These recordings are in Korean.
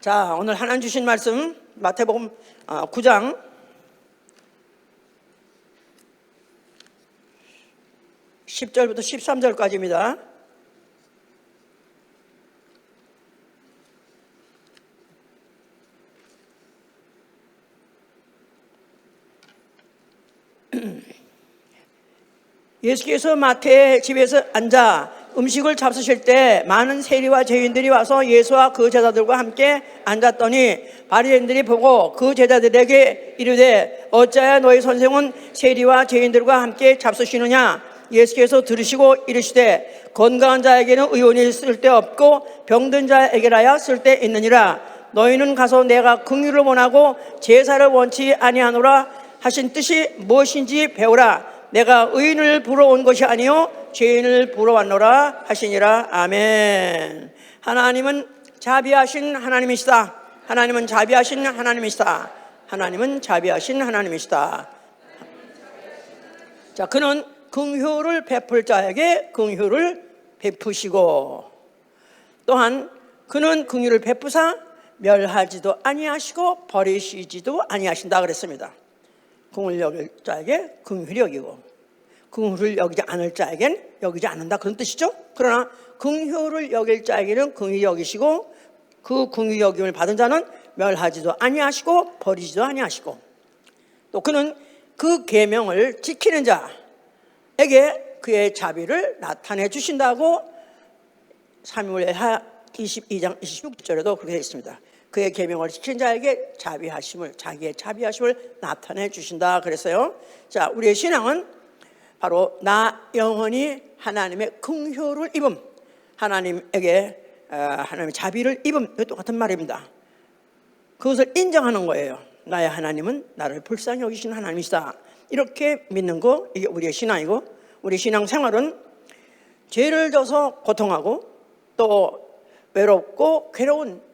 자, 오늘 하나님 주신 말씀 마태복음 9장 10절부터 13절까지입니다. 예수께서 마태의 집에서 앉아 음식을 잡수실 때 많은 세리와 죄인들이 와서 예수와 그 제자들과 함께 앉았더니 바리새인들이 보고 그 제자들에게 이르되 어찌하여 너희 선생은 세리와 죄인들과 함께 잡수시느냐. 예수께서 들으시고 이르시되 건강한 자에게는 의원이 쓸데없고 병든 자에게라야 쓸데있느니라. 너희는 가서 내가 긍휼을 원하고 제사를 원치 아니하노라 하신 뜻이 무엇인지 배우라. 내가 의인을 부러온 것이 아니요 죄인을 부러웠노라 하시니라. 아멘. 하나님은 자비하신 하나님이시다. 하나님은 자비하신 하나님이시다. 하나님은 자비하신 하나님이시다. 자, 그는 긍휼을 베풀 자에게 긍휼을 베푸시고 또한 그는 긍휼을 베푸사 멸하지도 아니하시고 버리시지도 아니하신다 그랬습니다. 긍휼을 여길 자에게 긍휼히 여기고 긍휼을 여기지 않을 자에겐 여기지 않는다 그런 뜻이죠. 그러나 긍휼을 여길 자에게는 긍휼히 여기시고 그 긍휼히 여김을 받은 자는 멸하지도 아니하시고 버리지도 아니하시고 또 그는 그 계명을 지키는 자에게 그의 자비를 나타내 주신다고 사무엘하 22장 26절에도 그렇게 되어 있습니다. 그의 계명을 지킨 자에게 자비하심을, 자기의 자비하심을 나타내 주신다 그랬어요. 자, 우리의 신앙은 바로 나 영원히 하나님의 긍휼을 입음, 하나님에게 하나님의 자비를 입음, 이거 똑같은 말입니다. 그것을 인정하는 거예요. 나의 하나님은 나를 불쌍히 여기시는 하나님이시다. 이렇게 믿는 거, 이게 우리의 신앙이고, 우리 신앙 생활은 죄를 져서 고통하고 또 외롭고 괴로운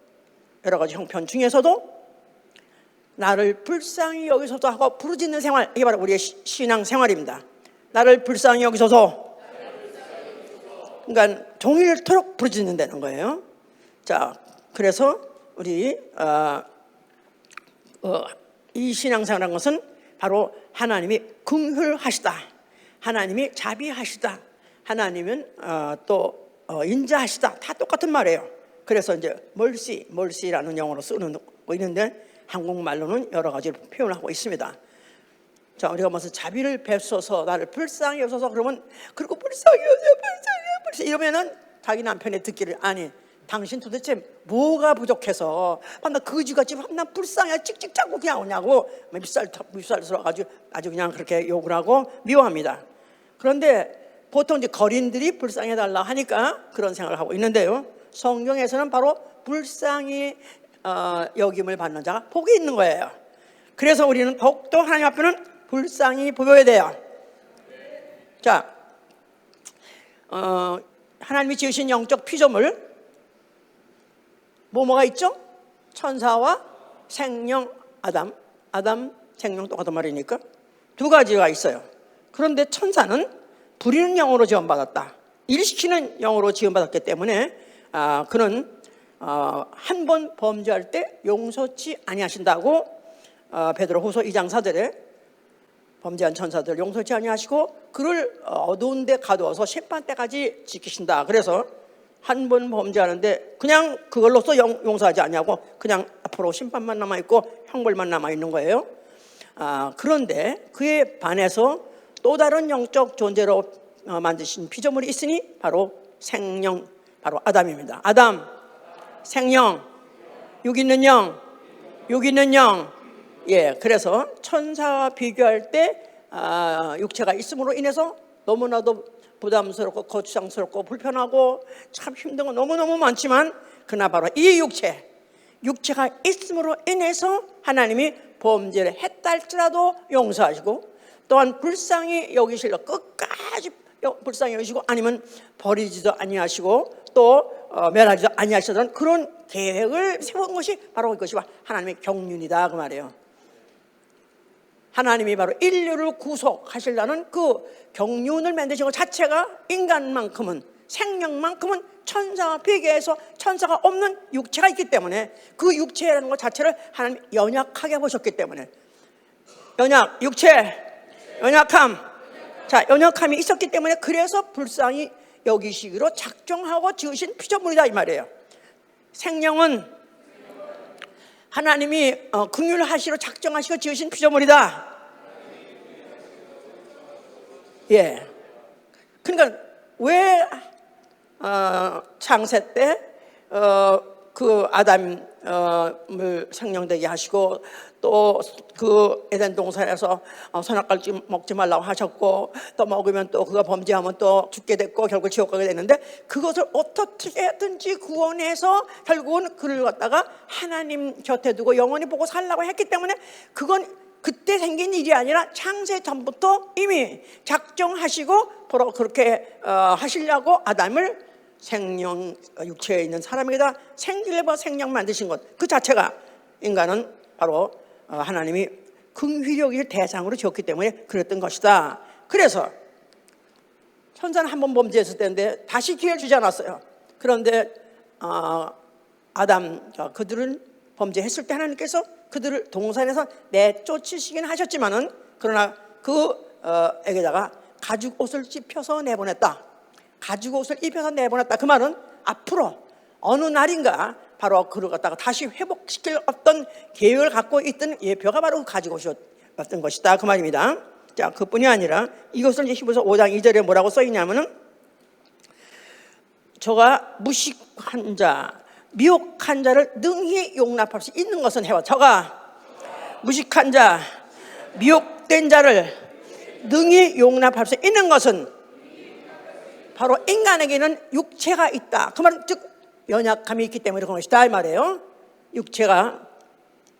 여러 가지 형편 중에서도 나를 불쌍히 여기소서 하고 부르짖는 생활, 이게 바로 우리의 신앙 생활입니다. 나를 불쌍히 여기소서. 그러니까 종일토록 부르짖는다는 거예요. 자, 그래서 우리 이 신앙생활이라는 것은 바로 하나님이 긍휼하시다, 하나님이 자비하시다, 하나님은 또 인자하시다, 다 똑같은 말이에요. 그래서 이제 멀시라는 영어로 쓰는 거 있는데 한국말로는 여러 가지 표현을 하고 있습니다. 자, 우리가 무슨 자비를 베푸소서, 나를 불쌍히 여소서 그러면 그리고 불쌍히 여소서 이러면은 자기 남편이 듣기를 아니 당신 도대체 뭐가 부족해서 나 거지같이 나 불쌍해 찍찍 잡고 그냥 오냐고 밉살스러워가지고 아주 그냥 그렇게 욕을 하고 미워합니다. 그런데 보통 이제 거린들이 불쌍해달라 하니까 그런 생각을 하고 있는데요. 성경에서는 바로 불쌍히 여김을 받는 자가 복이 있는 거예요. 그래서 우리는 더욱더 하나님 앞에는 불쌍히 보여야 돼요. 자, 하나님이 지으신 영적 피조물 뭐가 있죠? 천사와 생명 아담 생명 똑같은 말이니까 두 가지가 있어요. 그런데 천사는 부리는 영으로 지원받았다, 일시키는 영으로 지원받았기 때문에 그는 한 번 범죄할 때 용서치 아니하신다고 베드로후서 2장 4절에 범죄한 천사들 용서치 아니하시고 그를 어두운 데 가두어서 심판 때까지 지키신다. 그래서 한 번 범죄하는데 그냥 그걸로서 용서하지 아니하고 그냥 앞으로 심판만 남아있고 형벌만 남아있는 거예요. 그런데 그에 반해서 또 다른 영적 존재로 만드신 피조물이 있으니 바로 생명, 바로 아담입니다. 아담, 생명, 육 있는 영. 예, 그래서 천사와 비교할 때 육체가 있음으로 인해서 너무나도 부담스럽고 거추장스럽고 불편하고 참 힘든 거 너무너무 많지만 그러나 바로 이 육체가 있음으로 인해서 하나님이 범죄를 했다 할지라도 용서하시고 또한 불쌍히 여기실러 끝까지 불쌍히 여기시고 아니면 버리지도 아니하시고 또 멸하지도 아니하시던 그런 계획을 세운 것이 바로 이것이 하나님의 경륜이다 그 말이에요. 하나님이 바로 인류를 구속하시려는 그 경륜을 만드신 것 자체가 인간만큼은 생명만큼은 천사와 비교해서 천사가 없는 육체가 있기 때문에 그 육체라는 것 자체를 하나님 연약하게 보셨기 때문에 연약, 육체, 연약함. 자, 연약함이 있었기 때문에 그래서 불쌍히 여기시기로 작정하고 지으신 피조물이다 이 말이에요. 생명은 하나님이 긍휼하시로 작정하시고 지으신 피조물이다. 예. 그러니까 왜 창세 때 그 아담을 생명되게 하시고 또 그 에덴 동산에서 선악과를 먹지 말라고 하셨고 또 먹으면 또 그거 범죄하면 또 죽게 됐고 결국 지옥 가게 됐는데 그것을 어떻게든지 구원해서 결국은 그를 갖다가 하나님 곁에 두고 영원히 보고 살라고 했기 때문에 그건 그때 생긴 일이 아니라 창세 전부터 이미 작정하시고 바로 그렇게 하시려고 아담을 생명 육체에 있는 사람에게다 생기를 생명 만드신 것 그 자체가 인간은 바로 하나님이 긍휼히 여길 대상으로 지었기 때문에 그랬던 것이다. 그래서 천사는 한 번 범죄했을 때인데 다시 기회를 주지 않았어요. 그런데 아담 그들은 범죄했을 때 하나님께서 그들을 동산에서 내쫓으시긴 하셨지만은 그러나 그에게다가 가죽 옷을 입혀서 내보냈다. 가죽 옷을 입혀서 내보냈다. 그 말은 앞으로 어느 날인가 바로 그를 갖다가 다시 회복시킬 어떤 계획을 갖고 있던 예표가 바로 가죽 옷이었던 것이다. 그 말입니다. 자, 그뿐이 아니라 이것을 이제 히브리서 5장 2절에 뭐라고 써 있냐면은 저가 무식한 자, 미혹한 자를 능히 용납할 수 있는 것은 해와 저가 무식한 자, 미혹된 자를 능히 용납할 수 있는 것은 바로 인간에게는 육체가 있다. 그 말은 즉 연약함이 있기 때문에 그런 것이다 이 말이에요. 육체가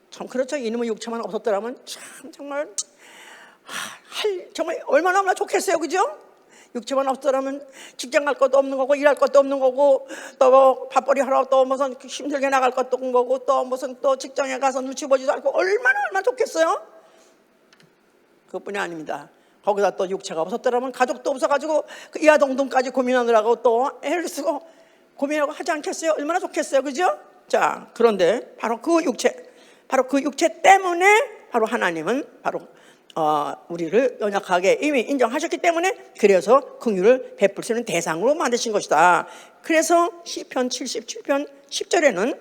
참 그렇죠. 이놈의 육체만 없었더라면 참 정말 정말 얼마나 좋겠어요, 그죠? 육체만 없더라면 직장 갈 것도 없는 거고 일할 것도 없는 거고 또 밥벌이 하러 또 무슨 힘들게 나갈 것도 없는 거고 또 무슨 또 직장에 가서 눈치 보지도 않고 얼마나 좋겠어요? 그것뿐이 아닙니다. 거기다 또 육체가 없었더라면 가족도 없어가지고 그 이하동동까지 고민하느라고 또 애를 쓰고 고민하고 하지 않겠어요? 얼마나 좋겠어요, 그죠? 자, 그런데 바로 그 육체 때문에 바로 하나님은 바로 우리를 연약하게 이미 인정하셨기 때문에 그래서 긍휼을 베풀 수 있는 대상으로 만드신 것이다. 그래서 시편 77편 10절에는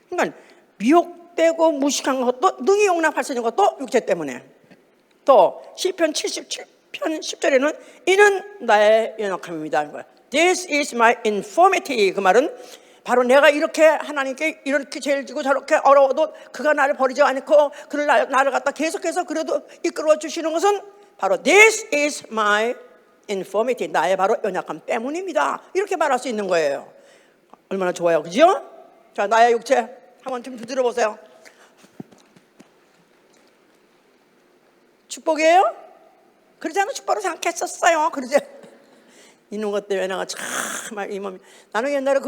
그러니까 미혹되고 무식한 것도 능히 용납할 수 있는 것도 육체 때문에 또 시편 77편 10절에는 이는 나의 연약함입니다. This is my infirmity. 그 말은 바로 내가 이렇게 하나님께 이렇게 죄를 지고 저렇게 어려워도 그가 나를 버리지 않고 그를 나를 갖다 계속해서 그래도 이끌어 주시는 것은 바로 This is my infirmity. 나의 바로 연약함 때문입니다. 이렇게 말할 수 있는 거예요. 얼마나 좋아요, 그죠? 자, 나의 육체 한번 좀 들어보세요. 축복이에요? 그러지 않은 축복으로 생각했었어요. 그러지 이런 것 때문에 내가 정말 이 몸이 나는 옛날에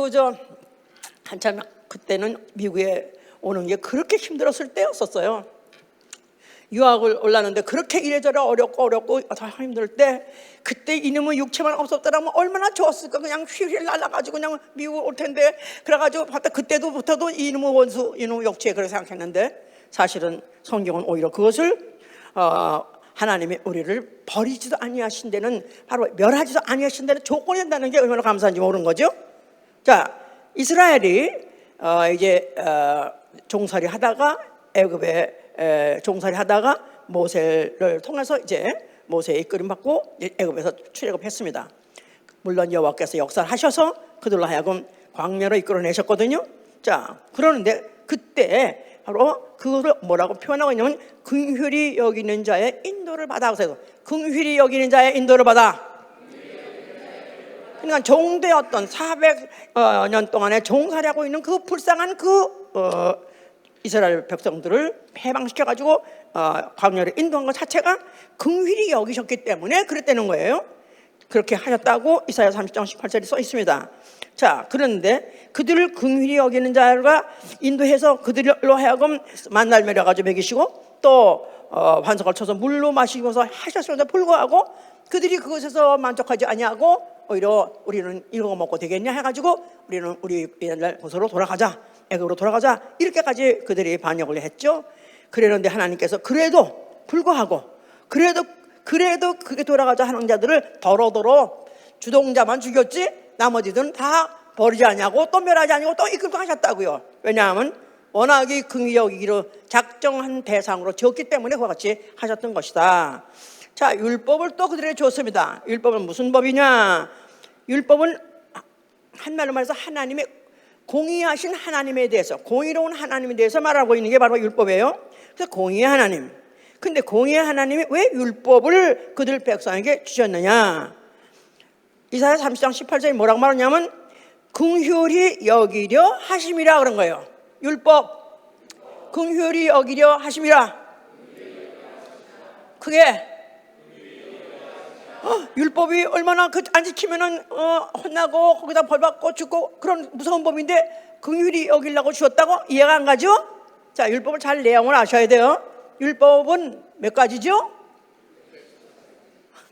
한참 그때는 미국에 오는 게 그렇게 힘들었을 때였었어요. 유학을 올라는데 그렇게 이래저래 어렵고 다 힘들 때 그때 이놈의 육체만 없었더라면 얼마나 좋았을까. 그냥 휘휘 날아가지고 그냥 미국 올 텐데 그래가지고 그때도부터도 이놈의 원수 이놈의 육체 그렇게 생각했는데 사실은 성경은 오히려 그것을 하나님이 우리를 버리지도 아니하신 데는 바로 멸하지도 아니하신 데는 조건이 된다는 게 얼마나 감사한지 모르는 거죠. 자, 이스라엘이 이제 종살이 하다가 애굽에 종살이 하다가 모세를 통해서 이제 모세의 이끌림 받고 애굽에서 출애굽했습니다. 물론 여호와께서 역사를 하셔서 그들로 하여금 광야로 이끌어내셨거든요. 자, 그러는데 그때 바로 그거를 뭐라고 표현하고 있냐면 긍휼히 여기는 자의 인도를 받아. 그래서 긍휼히 여기는 자의 인도를 받아. 그러니까 종되었던 400년 동안에 종살이하고 있는 그 불쌍한 이스라엘 백성들을 해방시켜가지고 광야를 인도한 것 자체가 긍휼히 여기셨기 때문에 그랬다는 거예요. 그렇게 하셨다고 이사야 30장 18절에 써 있습니다. 자, 그런데 그들을 긍휼히 여기는 자가 인도해서 그들로 하여금 만날 매려가지고 먹이시고 또 환석을 쳐서 물로 마시면서 하셨음에도 불구하고 그들이 그것에서 만족하지 아니하고 오히려 우리는 이거 먹고 되겠냐 해가지고 우리는 우리 옛날 곳으로 돌아가자, 애굽으로 돌아가자, 이렇게까지 그들이 반역을 했죠. 그랬는데 하나님께서 그래도 불구하고 그래도 그게 돌아가자 하는 자들을 더러더러 주동자만 죽였지 나머지들은 다 버리지 않냐고 또 멸하지 않냐고 또 이끌고 하셨다고요. 왜냐하면 워낙에 긍휼히 여기기로 작정한 대상으로 지었기 때문에 그와 같이 하셨던 것이다. 자, 율법을 또 그들에게 줬습니다. 율법은 무슨 법이냐? 율법은 한말로 말해서 하나님의 공의하신 하나님에 대해서, 공의로운 하나님에 대해서 말하고 있는 게 바로 율법이에요. 그래서 공의의 하나님. 근데 공의의 하나님이 왜 율법을 그들 백성에게 주셨느냐? 이사야 30장 18절에 뭐라고 말하냐면 긍휼히 여기려 하심이라 그런 거예요. 율법 긍휼히 여기려 하심이라. 그게 율법이 얼마나 안 지키면은 혼나고 거기다 벌 받고 죽고 그런 무서운 법인데 긍휼히 여기려고 주었다고? 이해가 안 가죠? 자, 율법을 잘 내용을 아셔야 돼요. 율법은 몇 가지죠?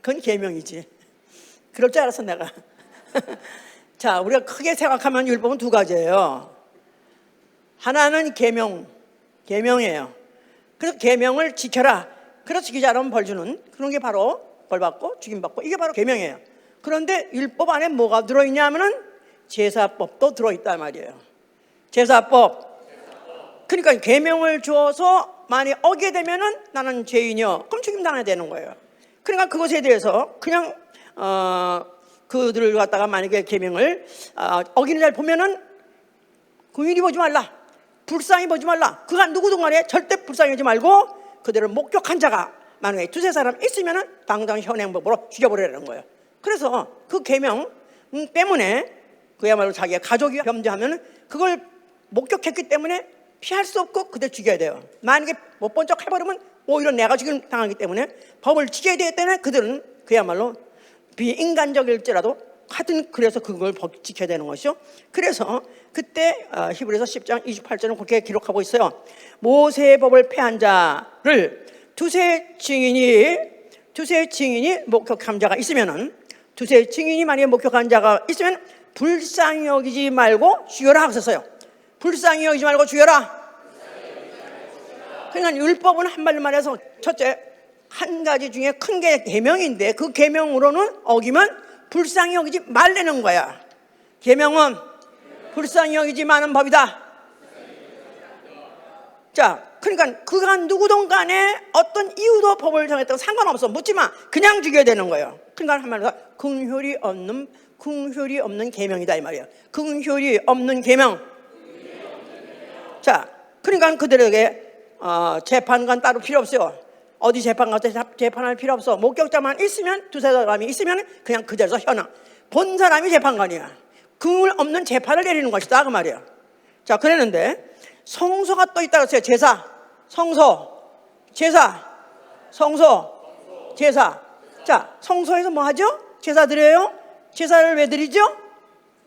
그건 계명이지. 그럴 줄 알았어 내가. 자, 우리가 크게 생각하면 율법은 두 가지예요. 하나는 계명이에요. 그래서 계명을 지켜라. 그래서 지키지 않으면 벌 주는 그런 게 바로 벌 받고 죽임 받고 이게 바로 계명이에요. 그런데 율법 안에 뭐가 들어있냐 하면은 제사법도 들어있단 말이에요. 제사법. 그러니까 계명을 주어서 만약 어기게 되면은 나는 죄인이요. 그럼 죽임 당해야 되는 거예요. 그러니까 그것에 대해서 그냥 그들을 갖다가 만약에 계명을 어기는 자를 보면은 긍휼히 보지 말라, 불쌍히 보지 말라. 그가 누구든 간에 절대 불쌍히 하지 말고 그들을 목격한 자가 만약에 두세 사람 있으면은 당장 현행법으로 죽여버리라는 거예요. 그래서 그 계명 때문에 그야말로 자기의 가족이 범죄하면 그걸 목격했기 때문에 피할 수 없고 그들 죽여야 돼요. 만약에 못 본 척 해버리면 오히려 내가 죽임 당하기 때문에 법을 지켜야 되기 때문에 그들은 그야말로 비인간적일지라도 하여튼 그래서 그걸 지켜야 되는 것이죠. 그래서 그때 히브리서 10장 28절은 그렇게 기록하고 있어요. 모세의 법을 폐한 자를 두세 증인이 목격한 자가 있으면은 두세 증인이 만약에 목격한 자가 있으면 불쌍히 여기지 말고 죽여라 하셨어요. 불쌍히 여기지 말고 죽여라. 그러니까 율법은 한말로 말해서 첫째 한 가지 중에 큰 게 계명인데 그 계명으로는 어기면 불쌍히 여기지 말라는 거야. 계명은 불쌍히 여기지 마는 법이다. 자, 그러니까 그가 누구든 간에 어떤 이유도 법을 정했다고 상관없어. 묻지 마. 그냥 죽여야 되는 거예요. 그러니까 한말로 긍휼이 없는 계명이다 이 말이에요. 긍휼이 없는 계명. 자, 그러니까 그들에게 재판관 따로 필요 없어요. 어디 재판 가서 재판할 필요 없어. 목격자만 있으면 두세 사람이 있으면 그냥 그 자리에서 현황. 본 사람이 재판관이야. 긍휼 없는 재판을 내리는 것이다 그 말이야. 자, 그랬는데 성소가 또 있다고 했어요. 제사, 성소, 제사, 성소, 제사. 자, 성소에서 뭐 하죠? 제사 드려요. 제사를 왜 드리죠?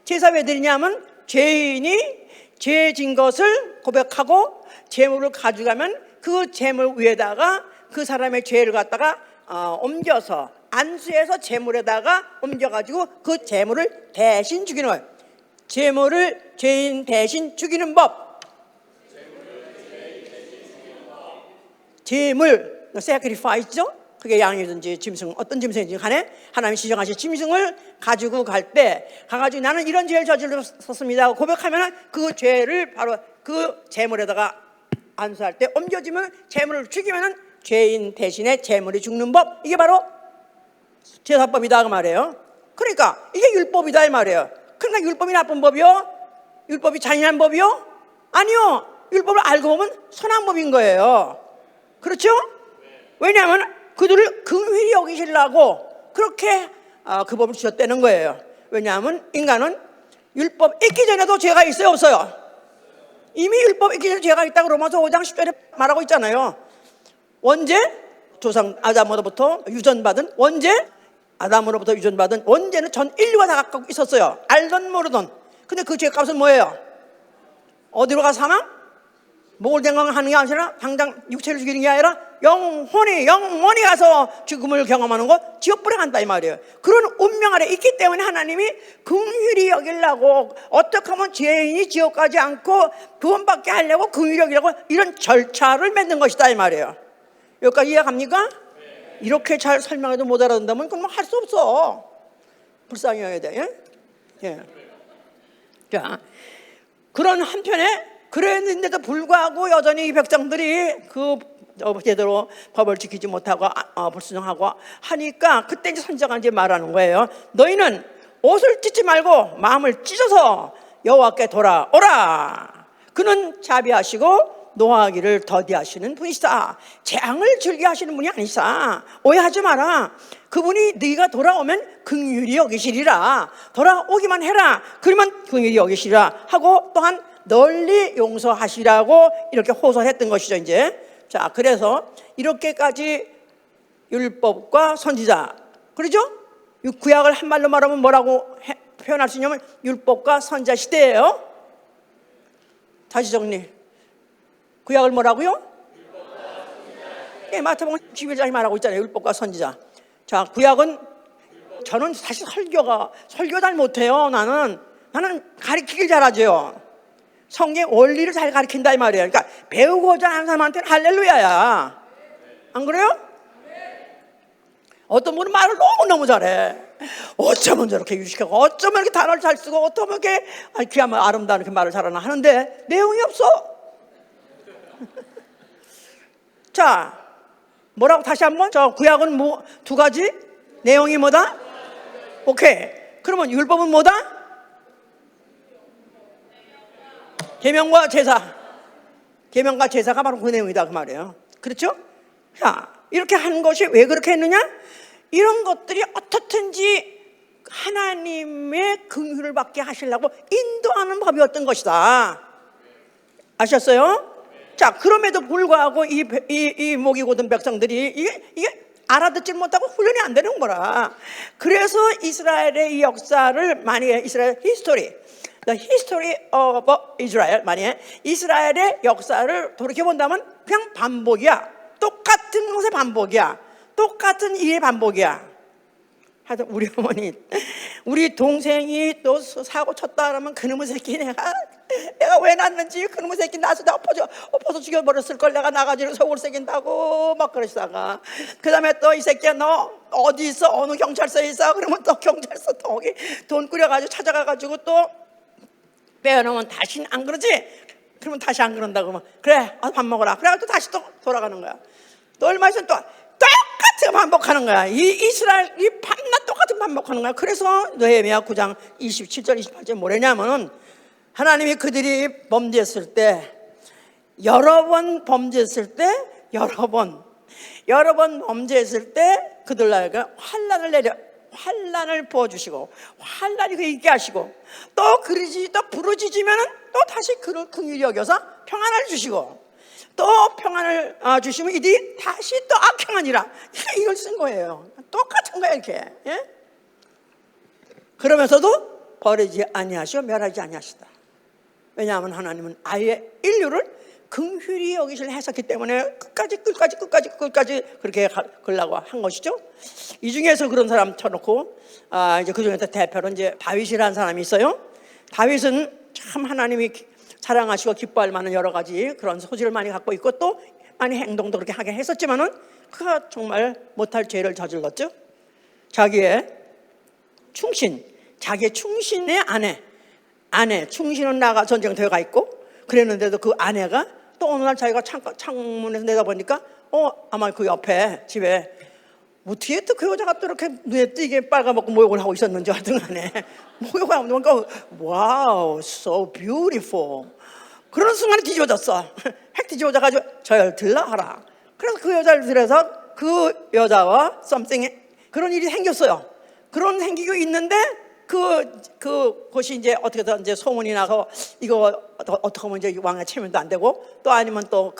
제사 왜 드리냐면 죄인이 죄 진 것을 고백하고 제물을 가져가면 그 제물 위에다가 그 사람의 죄를 갖다가 옮겨서 안수해서 제물에다가 옮겨가지고 그 제물을 대신 죽이는 거예요. 제물을 죄인 대신 죽이는 법. 제물, sacrifice죠. 그게 양이든지 짐승, 어떤 짐승이든지 간에 하나님이 지정하신 짐승을 가지고 갈 때 가가지고 나는 이런 죄를 저질렀습니다 고백하면 그 죄를 바로 그 제물에다가 안수할 때 옮겨지면 제물을 죽이면 죄인 대신에 제물이 죽는 법. 이게 바로 제사법이다 그 말이에요. 그러니까 이게 율법이다 이 말이에요. 그러니까 율법이 나쁜 법이요? 율법이 잔인한 법이요? 아니요. 율법을 알고 보면 선한 법인 거예요. 그렇죠? 왜냐하면 그들을 긍휼히 여기시려고 그렇게 그 법을 주셨다는 거예요. 왜냐하면 인간은 율법 있기 전에도 죄가 있어요 없어요? 이미 율법 있기 전에 죄가 있다고 로마서 5장 10절에 말하고 있잖아요. 언제? 조상 아담으로부터 유전받은 아담으로부터 유전받은 원죄는 전 인류가 다 갖고 있었어요. 알던 모르던. 근데 그 죄값은 뭐예요? 어디로 가 사망? 목을 댕강하는 게 아니라 당장 육체를 죽이는 게 아니라 영혼이 가서 죽음을 경험하는 거 지옥불에 간다 이 말이에요. 그런 운명 아래 있기 때문에 하나님이 긍휼히 여기려고, 어떻게 하면 죄인이 지옥 가지 않고 구원받게 하려고 긍휼히 여기려고 이런 절차를 맺는 것이다 이 말이에요. 여기까지 이해갑니까? 이렇게 잘 설명해도 못 알아듣는다면 그럼 할 수 없어. 불쌍히 해야 돼. 예? 자, 그런 한편에 그랬는데도 불구하고 여전히 이 백성들이 제대로 법을 지키지 못하고 불순종하고 하니까 그때 이제 선지자가 이제 말하는 거예요. 너희는 옷을 찢지 말고 마음을 찢어서 여호와께 돌아오라. 그는 자비하시고 노하기를 더디하시는 분이시다. 재앙을 즐겨하시는 분이 아니시다. 오해하지 마라. 그분이 네가 돌아오면 긍휼히 여기시리라. 돌아오기만 해라. 그러면 긍휼히 여기시리라 하고 또한 널리 용서하시라고 이렇게 호소했던 것이죠. 이제 자, 그래서 이렇게까지 율법과 선지자, 그렇죠? 구약을 한 말로 말하면 뭐라고 표현할 수 있냐면 율법과 선지자 시대예요. 다시 정리. 구약을 뭐라고요? 예, 마태복음 11장이 말하고 있잖아요. 율법과 선지자. 자, 구약은 저는 사실 설교 잘 못해요. 나는 가르치길 잘하죠. 성경 원리를 잘 가르친다 이 말이에요. 그러니까 배우고자 하는 사람한테는 할렐루야야. 안 그래요? 어떤 분은 말을 너무너무 잘해. 어쩌면 저렇게 유식하고 어쩌면 이렇게 단어를 잘 쓰고 어쩌면 이렇게 귀하면 아름다운 이렇게 말을 잘하나 하는데 내용이 없어. 자, 뭐라고 다시 한번? 저 구약은 뭐 두 가지? 내용이 뭐다? 오케이. 그러면 율법은 뭐다? 계명과 제사. 계명과 제사가 바로 그 내용이다 그 말이에요. 그렇죠? 자, 이렇게 한 것이 왜 그렇게 했느냐? 이런 것들이 어떻든지 하나님의 긍휼을 받게 하시려고 인도하는 법이었던 것이다. 아셨어요? 자, 그럼에도 불구하고 이 목이 곧은 백성들이 이게 알아듣지 못하고 훈련이 안 되는 거라. 그래서 이스라엘의 이 역사를 만약에 이스라엘 히스토리, The history of Israel, 만약에 이스라엘의 역사를 돌이켜본다면 그냥 반복이야. 똑같은 것의 반복이야. 똑같은 일의 반복이야. 하여튼 우리 어머니, 우리 동생이 또 사고 쳤다 그러면 그놈의 새끼 내가 왜 낳았는지, 그놈의 새끼 낳아서 내가 엎어서 죽여버렸을 걸, 내가 나가지고 속을 새긴다고 막 그러시다가 그 다음에 또 이 새끼야 너 어디 있어? 어느 경찰서에 있어? 그러면 또 경찰서 거기 돈 꾸려가지고 찾아가가지고 또 빼어놓으면 다시는 안 그러지? 그러면 다시 안 그런다고 그러면 그래 밥 먹어라. 그래 또 다시 또 돌아가는 거야. 또 얼마 있으면 또 똑같이 반복하는 거야. 이 이스라엘 이 밤낮 똑같은 반복하는 거야. 그래서 느헤미야 9장 27절 28절 뭐랬냐면 하나님이 그들이 범죄했을 때 여러 번 범죄했을 때 여러 번 범죄했을 때 그들에게 환난을 부어주시고 환난이 그 있게 하시고 또 부르짖으면 또 다시 그를 긍휼히 여겨서 평안을 주시고 또 평안을 주시면 이들이 다시 또 악행하니라. 이걸 쓴 거예요. 똑같은 거예요 이렇게. 예? 그러면서도 버리지 아니하시고 멸하지 아니하시다. 왜냐하면 하나님은 아예 인류를 긍휼히 여기시려 했었기 때문에 끝까지 그렇게 가려고 한 것이죠. 이 중에서 그런 사람 쳐놓고 이제 그 중에서 대표로 이제 다윗이라는 사람이 있어요. 다윗은 참 하나님이 사랑하시고 기뻐할 만한 여러 가지 그런 소질을 많이 갖고 있고 또 많이 행동도 그렇게 하게 했었지만은 그가 정말 못할 죄를 저질렀죠. 자기의 충신의 아내 충신은 나가 전쟁터에 가 있고 그랬는데도 그 아내가 또 어느 날 자기가 창문에서 내다보니까 아마 그 옆에 집에 어떻게 또 그 여자가 또 이렇게 눈에 띄게 빨가먹고 모욕을 하고 있었는지 하여튼 간에 모욕을 하고 있으니까 와우 so beautiful 그런 순간에 뒤집어졌어. 핵 뒤집어져가지고 절 들라 하라. 그래서 그 여자를 들여서 그 여자와 something 그런 일이 생겼어요. 그런 생기고 있는데 그것이 이제 어떻게든 이제 소문이 나서 이거 어떻게 하면 이제 왕의 체면도 안 되고 또 아니면 또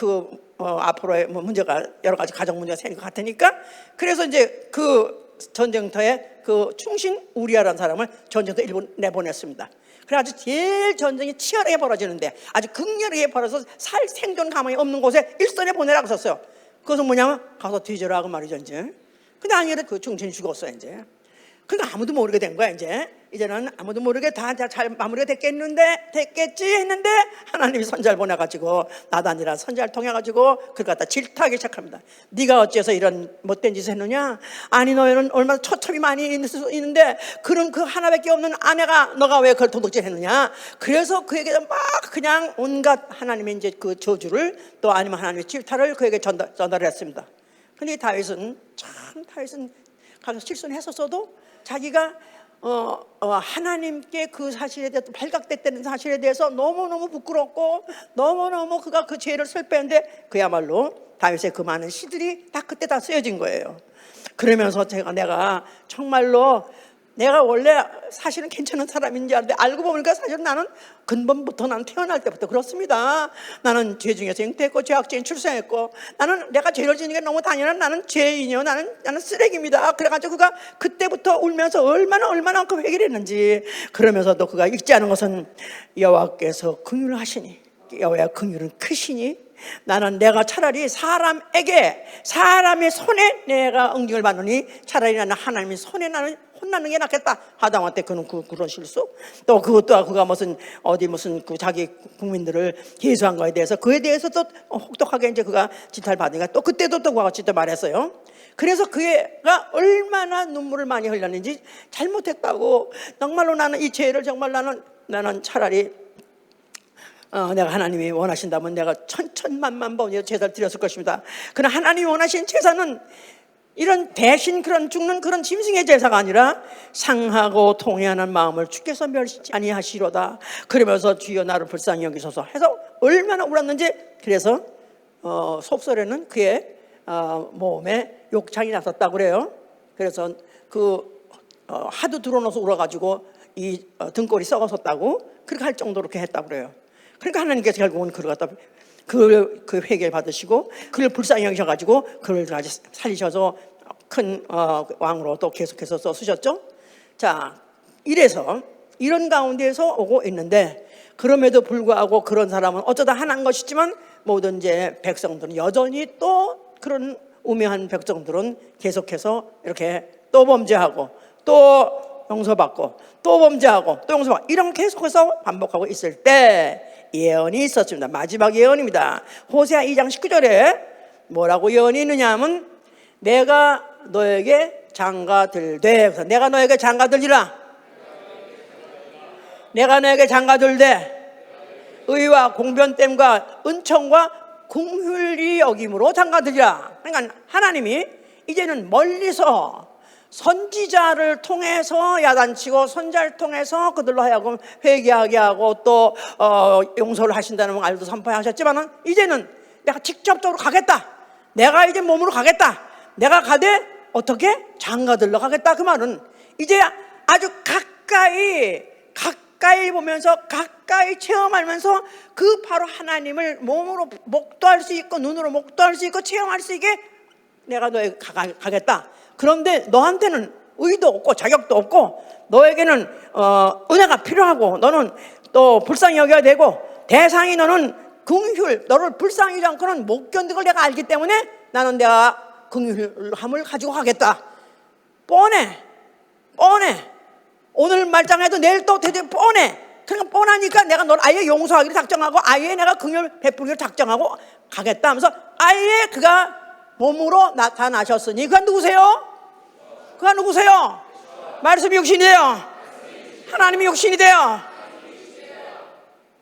앞으로의 뭐 문제가 여러 가지 가정 문제가 생길 것 같으니까 그래서 이제 그 전쟁터에 그 충신 우리아라는 사람을 전쟁터에 일본 내보냈습니다. 그래가지고 제일 전쟁이 치열하게 벌어지는데 아주 극렬하게 벌어서 살 생존 가망이 없는 곳에 일선에 보내라고 썼어요. 그것은 뭐냐면 가서 뒤져라 그 말이죠 이제. 근데 아니래 그 중신이 죽었어 이제. 그러니까 아무도 모르게 된 거야 이제는 아무도 모르게 다 잘 마무리가 됐겠지 했는데 하나님이 선지자를 보내가지고 나단이라 선지자를 통해가지고 그걸 갖다 질타하기 시작합니다. 네가 어째서 이런 못된 짓을 했느냐? 아니 너희는 얼마나 처첩이 많이 있는데 그런 그 하나밖에 없는 아내가 너가 왜 그걸 도둑질했느냐? 그래서 그에게 막 그냥 온갖 하나님의 이제 그 저주를 또 아니면 하나님의 질타를 그에게 전달을 했습니다. 근데 다윗은 가서 실수했었어도 자기가 하나님께 그 사실에 대해서 발각됐다는 사실에 대해서 너무너무 부끄럽고 너무너무 그가 그 죄를 슬퍼했는데 그야말로 다윗의 그 많은 시들이 다 그때 다 쓰여진 거예요. 그러면서 내가 정말로 내가 원래 사실은 괜찮은 사람인지 알았는데 알고 보니까 사실은 나는 근본부터 나는 태어날 때부터 그렇습니다. 나는 죄 중에서 잉태했고 죄악죄인 출생했고 나는 내가 죄를 지는 게 너무 당연한 나는 죄인이요 나는 쓰레기입니다. 그래가지고 그가 그때부터 울면서 얼마나 그 회개를 했는지 그러면서도 그가 잊지 않은 것은 여호와께서 긍휼을 하시니 여호와의 긍휼은 크시니 나는 내가 차라리 사람의 손에 내가 응징을 받느니 차라리 나는 하나님의 손에 나는 혼나는 게 낫겠다. 아담한테 그런 실수. 또 그가 무슨 그 자기 국민들을 예수한 거에 대해서 그에 대해서 또 혹독하게 이제 그가 질타를 받으니까 또 그때도 또 그와 같이 또 말했어요. 그래서 그가 얼마나 눈물을 많이 흘렸는지 잘못했다고 정말로 나는 이 죄를 정말 나는 차라리 내가 하나님이 원하신다면 내가 천만만 번 제사를 드렸을 것입니다. 그러나 하나님이 원하신 제사는 이런 대신 그런 죽는 그런 짐승의 제사가 아니라 상하고 통회하는 마음을 주께서 멸시치 아니하시로다. 그러면서 주여 나를 불쌍히 여기소서 해서 얼마나 울었는지 그래서 속설에는 그의 몸에 욕창이 났었다고 그래요. 그래서 하도 들어놓아서 울어가지고 이 등골이 썩었었다고 그렇게 할 정도로 그렇게 했다고 그래요. 그러니까 하나님께서 결국은 그를 갖다 그 회개를 받으시고 그를 불쌍히 여기셔가지고 그를 아주 살리셔서 큰 왕으로 또 계속해서 쓰셨죠. 자, 이래서 이런 가운데에서 오고 있는데 그럼에도 불구하고 그런 사람은 어쩌다 하나인 것이지만 모든 이제 백성들은 여전히 또 그런 우매한 백성들은 계속해서 이렇게 또 범죄하고 또 용서받고 또 범죄하고 또 용서받고 이런 계속해서 반복하고 있을 때 예언이 있었습니다. 마지막 예언입니다. 호세아 2장 19절에 뭐라고 예언이 있느냐 하면 내가 너에게 장가들되 그래서 내가 너에게 장가들리라 내가 너에게 장가들되 의와 공변됨과 은총과 긍휼히 여김으로 장가들리라. 그러니까 하나님이 이제는 멀리서 선지자를 통해서 야단치고 선지자를 통해서 그들로 하여금 회개하게 하고 또 용서를 하신다는 말도 선포하셨지만 이제는 내가 직접적으로 가겠다. 내가 이제 몸으로 가겠다. 내가 가되 어떻게? 장가들러 가겠다. 그 말은 이제 아주 가까이 보면서 가까이 체험하면서 그 바로 하나님을 몸으로 목도할 수 있고 눈으로 목도할 수 있고 체험할 수 있게 내가 너에게 가겠다. 그런데 너한테는 의도 없고 자격도 없고 너에게는 은혜가 필요하고 너는 또 불쌍히 여겨야 되고 대상이 너는 긍휼 너를 불쌍히 여기지 않고는 못 견디는 걸 내가 알기 때문에 나는 내가 긍휼함을 가지고 가겠다. 뻔해 오늘 말장해도 내일 또 되게 뻔해. 그러니까 뻔하니까 내가 널 아예 용서하기를 작정하고 아예 내가 긍휼 베풀기를 작정하고 가겠다 하면서 아예 그가 몸으로 나타나셨으니 그가 누구세요? 말씀이 육신이 돼요. 하나님이 육신이 돼요.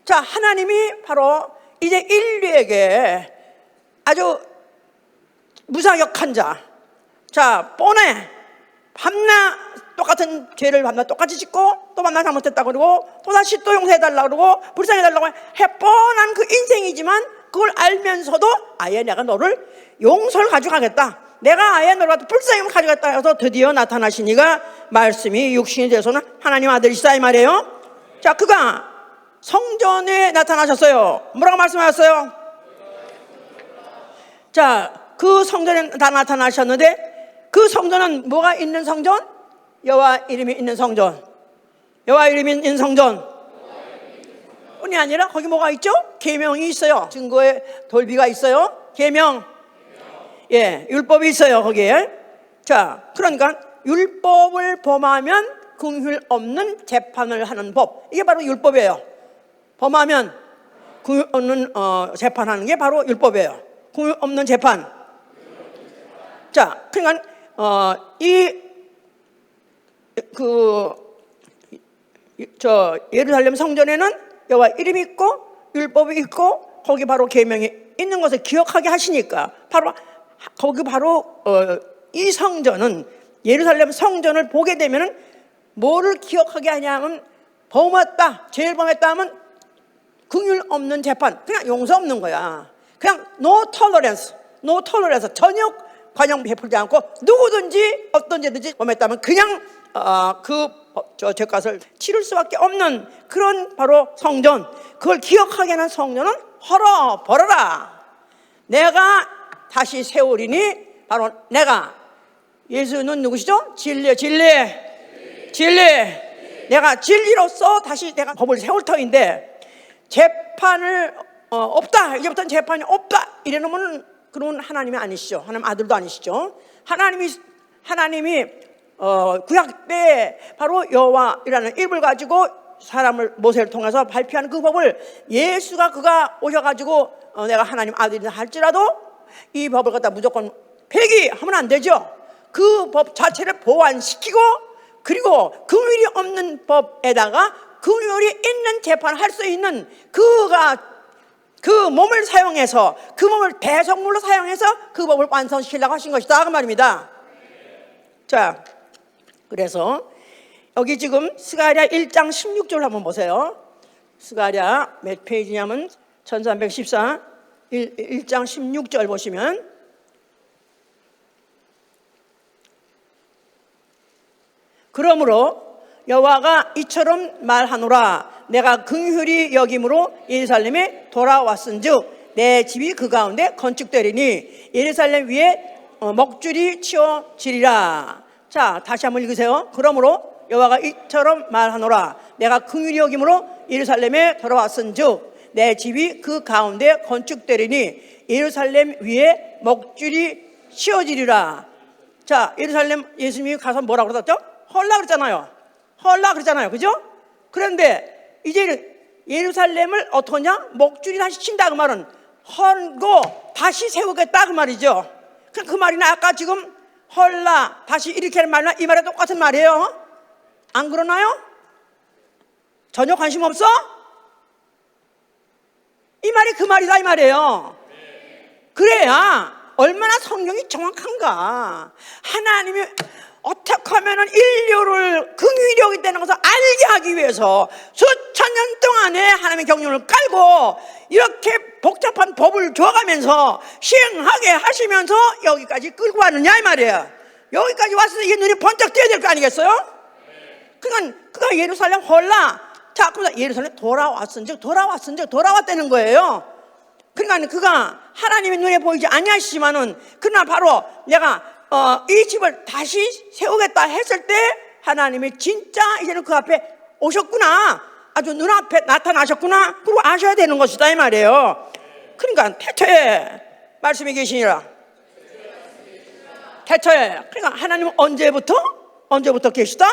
자, 하나님이 바로 이제 인류에게 아주 무자격한 자 뻔해 밤낮 똑같은 죄를 밤낮 똑같이 짓고 또 밤낮 잘못했다고 그러고 또다시 또 용서해달라고 그러고 불쌍해달라고 해 뻔한 그 인생이지만 그걸 알면서도 아예 내가 너를 용서를 가져가겠다. 내가 아예 너를 불쌍함을 가져갔다 해서 드디어 나타나신 이가 말씀이 육신이 되어서는 하나님 아들이시다 이 말이에요. 자, 그가 성전에 나타나셨어요. 뭐라고 말씀하셨어요? 자, 그 성전에 다 나타나셨는데 그 성전은 뭐가 있는 성전? 여호와 이름이 있는 성전. 여호와 이름이 있는 성전. 그것뿐이 아니라 거기 뭐가 있죠? 계명이 있어요. 증거의 돌비가 있어요. 계명. 예, 율법이 있어요 거기에. 자, 그러니까 율법을 범하면 긍휼 없는 재판을 하는 법, 이게 바로 율법이에요. 범하면 긍휼 없는 재판하는 게 바로 율법이에요. 긍휼 없는 재판. 자, 그러니까 예루살렘 성전에는 여호와 이름이 있고 율법이 있고 거기 바로 계명이 있는 것을 기억하게 하시니까 바로 거기 바로 이 성전은, 예루살렘 성전을 보게 되면은 뭐를 기억하게 하냐면 범했다, 죄를 범했다 하면 긍휼 없는 재판, 그냥 용서 없는 거야. 그냥 no tolerance, 전혀 관용 베풀지 않고 누구든지 어떤 죄든지 범했다면 그냥 죄값을 치를 수밖에 없는 그런 바로 성전, 그걸 기억하게 하는 성전은 벌어라. 내가 다시 세우리니, 바로 내가, 예수는 누구시죠? 진리. 내가 진리로서 다시 내가 법을 세울 터인데 재판을 없다, 이제부터는 재판이 없다 이래놓으면 그러면 하나님이 아니시죠. 하나님 아들도 아니시죠. 하나님이 구약 때 바로 여호와라는 이름을 가지고 사람을 모세를 통해서 발표하는 그 법을 예수가 그가 오셔가지고 내가 하나님 아들이다 할지라도 이 법을 갖다 무조건 폐기하면 안 되죠. 그 법 자체를 보완시키고, 그리고 긍휼이 없는 법에다가 긍휼이 있는 재판을 할 수 있는 그 몸을 사용해서, 그 몸을 대성물로 사용해서 그 법을 완성시키려고 하신 것이다 그 말입니다. 자, 그래서 여기 지금 스가랴 1장 16절 한번 보세요. 스가랴 몇 페이지냐면 1314 1장 16절 보시면, 그러므로 여호와가 이처럼 말하노라. 내가 긍휼히 여김으로 예루살렘에 돌아왔은즉 내 집이 그 가운데 건축되리니 예루살렘 위에 먹줄이 치워지리라. 자, 다시 한번 읽으세요. 그러므로 여호와가 이처럼 말하노라. 내가 긍휼히 여김으로 예루살렘에 돌아왔은즉 내 집이 그 가운데 건축되리니 예루살렘 위에 먹줄이 치워지리라. 자, 예루살렘 예수님이 가서 뭐라고 그랬죠? 헐라 그랬잖아요. 그죠? 그런데 이제 예루살렘을 어떠냐? 먹줄이 다시 친다 그 말은 헐고 다시 세우겠다 그 말이죠. 그 말이나 아까 지금 헐라 다시 이렇게 하는 말이나 이 말이 똑같은 말이에요. 안 그러나요? 전혀 관심 없어? 이 말이 그 말이다 이 말이에요. 그래야 얼마나 성경이 정확한가. 하나님이 어떻게 하면 인류를 긍휼히 여긴다는 것을 알게 하기 위해서 수천 년 동안에 하나님의 경륜을 깔고 이렇게 복잡한 법을 줘가면서 시행하게 하시면서 여기까지 끌고 왔느냐 이 말이에요. 여기까지 왔을 때 이게 눈이 번쩍 띄어야 될 거 아니겠어요? 그러니까 그가 예루살렘 헐라, 자, 그래서 예루살렘 돌아왔다는 거예요. 그러니까 그가 하나님의 눈에 보이지 아니하시지만은, 그러나 바로 내가 이 집을 다시 세우겠다 했을 때 하나님이 진짜 이제는 그 앞에 오셨구나, 아주 눈앞에 나타나셨구나, 그리고 아셔야 되는 것이다 이 말이에요. 그러니까 태초에 말씀이 계시니라. 태초에, 그러니까 하나님은 언제부터 계시다?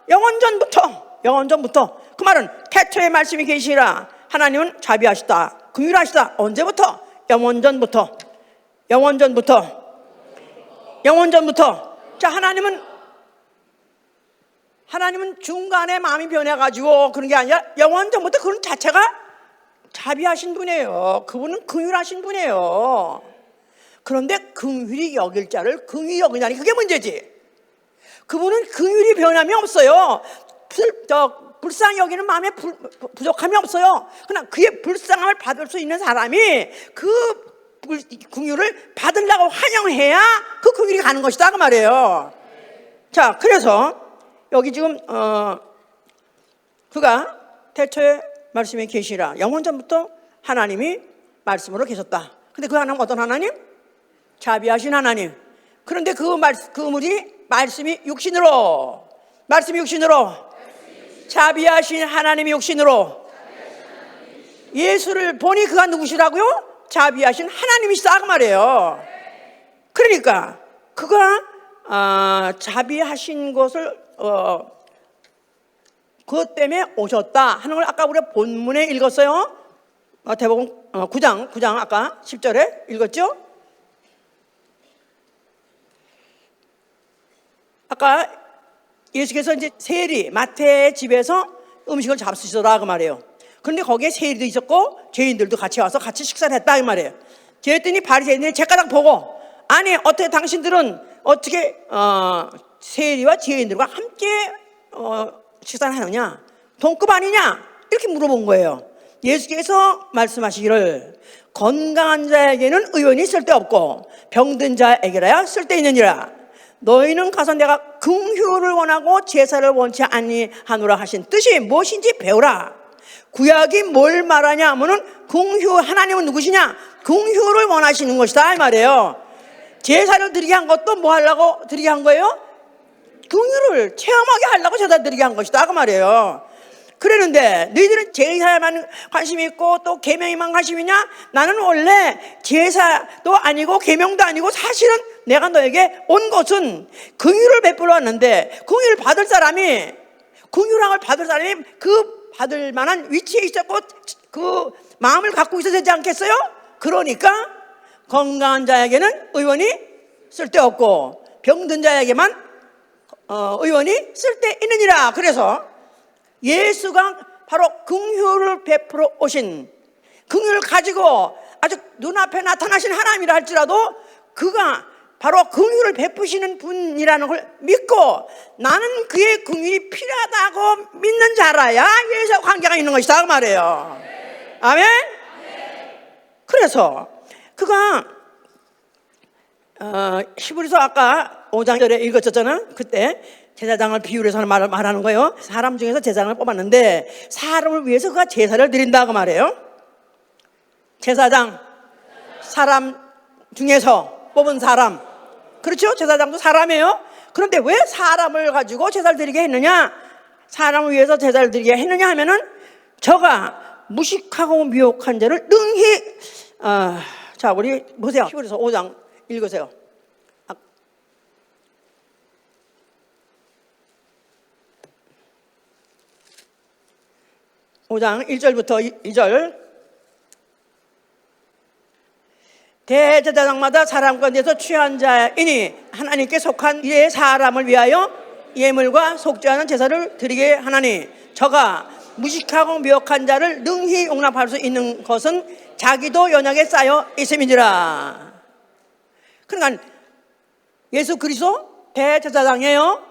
영원전부터. 그 말은 태초에 말씀이 계시니라. 하나님은 자비하시다, 긍휼하시다. 언제부터? 영원전부터. 자, 하나님은 중간에 마음이 변해가지고 그런 게 아니라 영원전부터 그런 자체가 자비하신 분이에요. 그분은 긍휼하신 분이에요. 그런데 긍휼히 여길 자를 긍휼히 여기냐니 그게 문제지. 그분은 긍휼이 변함이 없어요. 불쌍히 여기는 마음에 부족함이 없어요. 그러나 그의 불쌍함을 받을 수 있는 사람이 그 긍휼을 받으려고 환영해야 그 긍휼이 가는 것이다 그 말이에요. 자, 그래서 여기 지금 그가 태초에 말씀에 계시라. 영원전부터 하나님이 말씀으로 계셨다. 근데 그 하나님은 어떤 하나님? 자비하신 하나님. 그런데 말씀이 육신으로 자비하신 하나님이 육신으로 예수를 보니 그가 누구시라고요? 자비하신 하나님이시다 그 말이에요. 그러니까 그가 자비하신 것을 그것 때문에 오셨다 하는 걸 아까 우리가 본문에 읽었어요. 마태복음 9장 아까 10절에 읽었죠? 아까 예수께서 이제 세리 마태의 집에서 음식을 잡수시더라 그 말이에요. 그런데 거기에 세리도 있었고 죄인들도 같이 와서 같이 식사를 했다 이 말이에요. 그랬더니 바리새인들이 젓가락 보고 아니 어떻게 당신들은 어떻게 세리와 죄인들과 함께 식사를 하느냐? 동급 아니냐? 이렇게 물어본 거예요. 예수께서 말씀하시기를 건강한 자에게는 의원이 쓸데없고 병든 자에게라야 쓸데있느니라. 너희는 가서 내가 긍휼을 원하고 제사를 원치 아니하노라 하신 뜻이 무엇인지 배우라. 구약이 뭘 말하냐 하면은 긍휼, 하나님은 누구시냐? 긍휼을 원하시는 것이다 이 말이에요. 제사를 드리게 한 것도 뭐 하려고 드리게 한 거예요? 긍휼을 체험하게 하려고 제사 드리게 한 것이다 그 말이에요. 그러는데 너희들은 제사에만 관심이 있고 또 계명에만 관심이 있냐? 나는 원래 제사도 아니고 계명도 아니고 사실은 내가 너에게 온 것은 긍휼을 베풀어 왔는데 긍휼을 받을 사람이 긍휼함을 받을 사람이 그 받을 만한 위치에 있었고 그 마음을 갖고 있어야 되지 않겠어요? 그러니까 건강한 자에게는 의원이 쓸데없고 병든 자에게만 의원이 쓸데있느니라. 그래서 예수가 바로 긍휼을 베풀어 오신 긍휼을 가지고 아주 눈앞에 나타나신 하나님이라 할지라도 그가 바로 긍휼을 베푸시는 분이라는 걸 믿고 나는 그의 긍휼이 필요하다고 믿는 자라야 예수와 관계가 있는 것이다 그 말이에요. 아멘? 그래서 그가 히브리서 아까 5장절에 읽었잖아. 그때 제사장을 비유를 해서 말하는 거예요. 사람 중에서 제사장을 뽑았는데 사람을 위해서 그가 제사를 드린다고 말해요. 제사장, 사람 중에서 뽑은 사람. 그렇죠? 제사장도 사람이에요. 그런데 왜 사람을 가지고 제사를 드리게 했느냐? 사람을 위해서 제사를 드리게 했느냐 하면은 저가 무식하고 미혹한 자를 능히 자 우리 보세요. 히브리서 5장 읽으세요. 5장 1절부터 2절. 대제사장마다 사람 가운데서 취한 자이니 하나님께 속한 이의 사람을 위하여 예물과 속죄하는 제사를 드리게 하나니 저가 무식하고 미혹한 자를 능히 용납할 수 있는 것은 자기도 연약에 쌓여 있음이니라. 그러니까 예수 그리스도 대제사장이에요.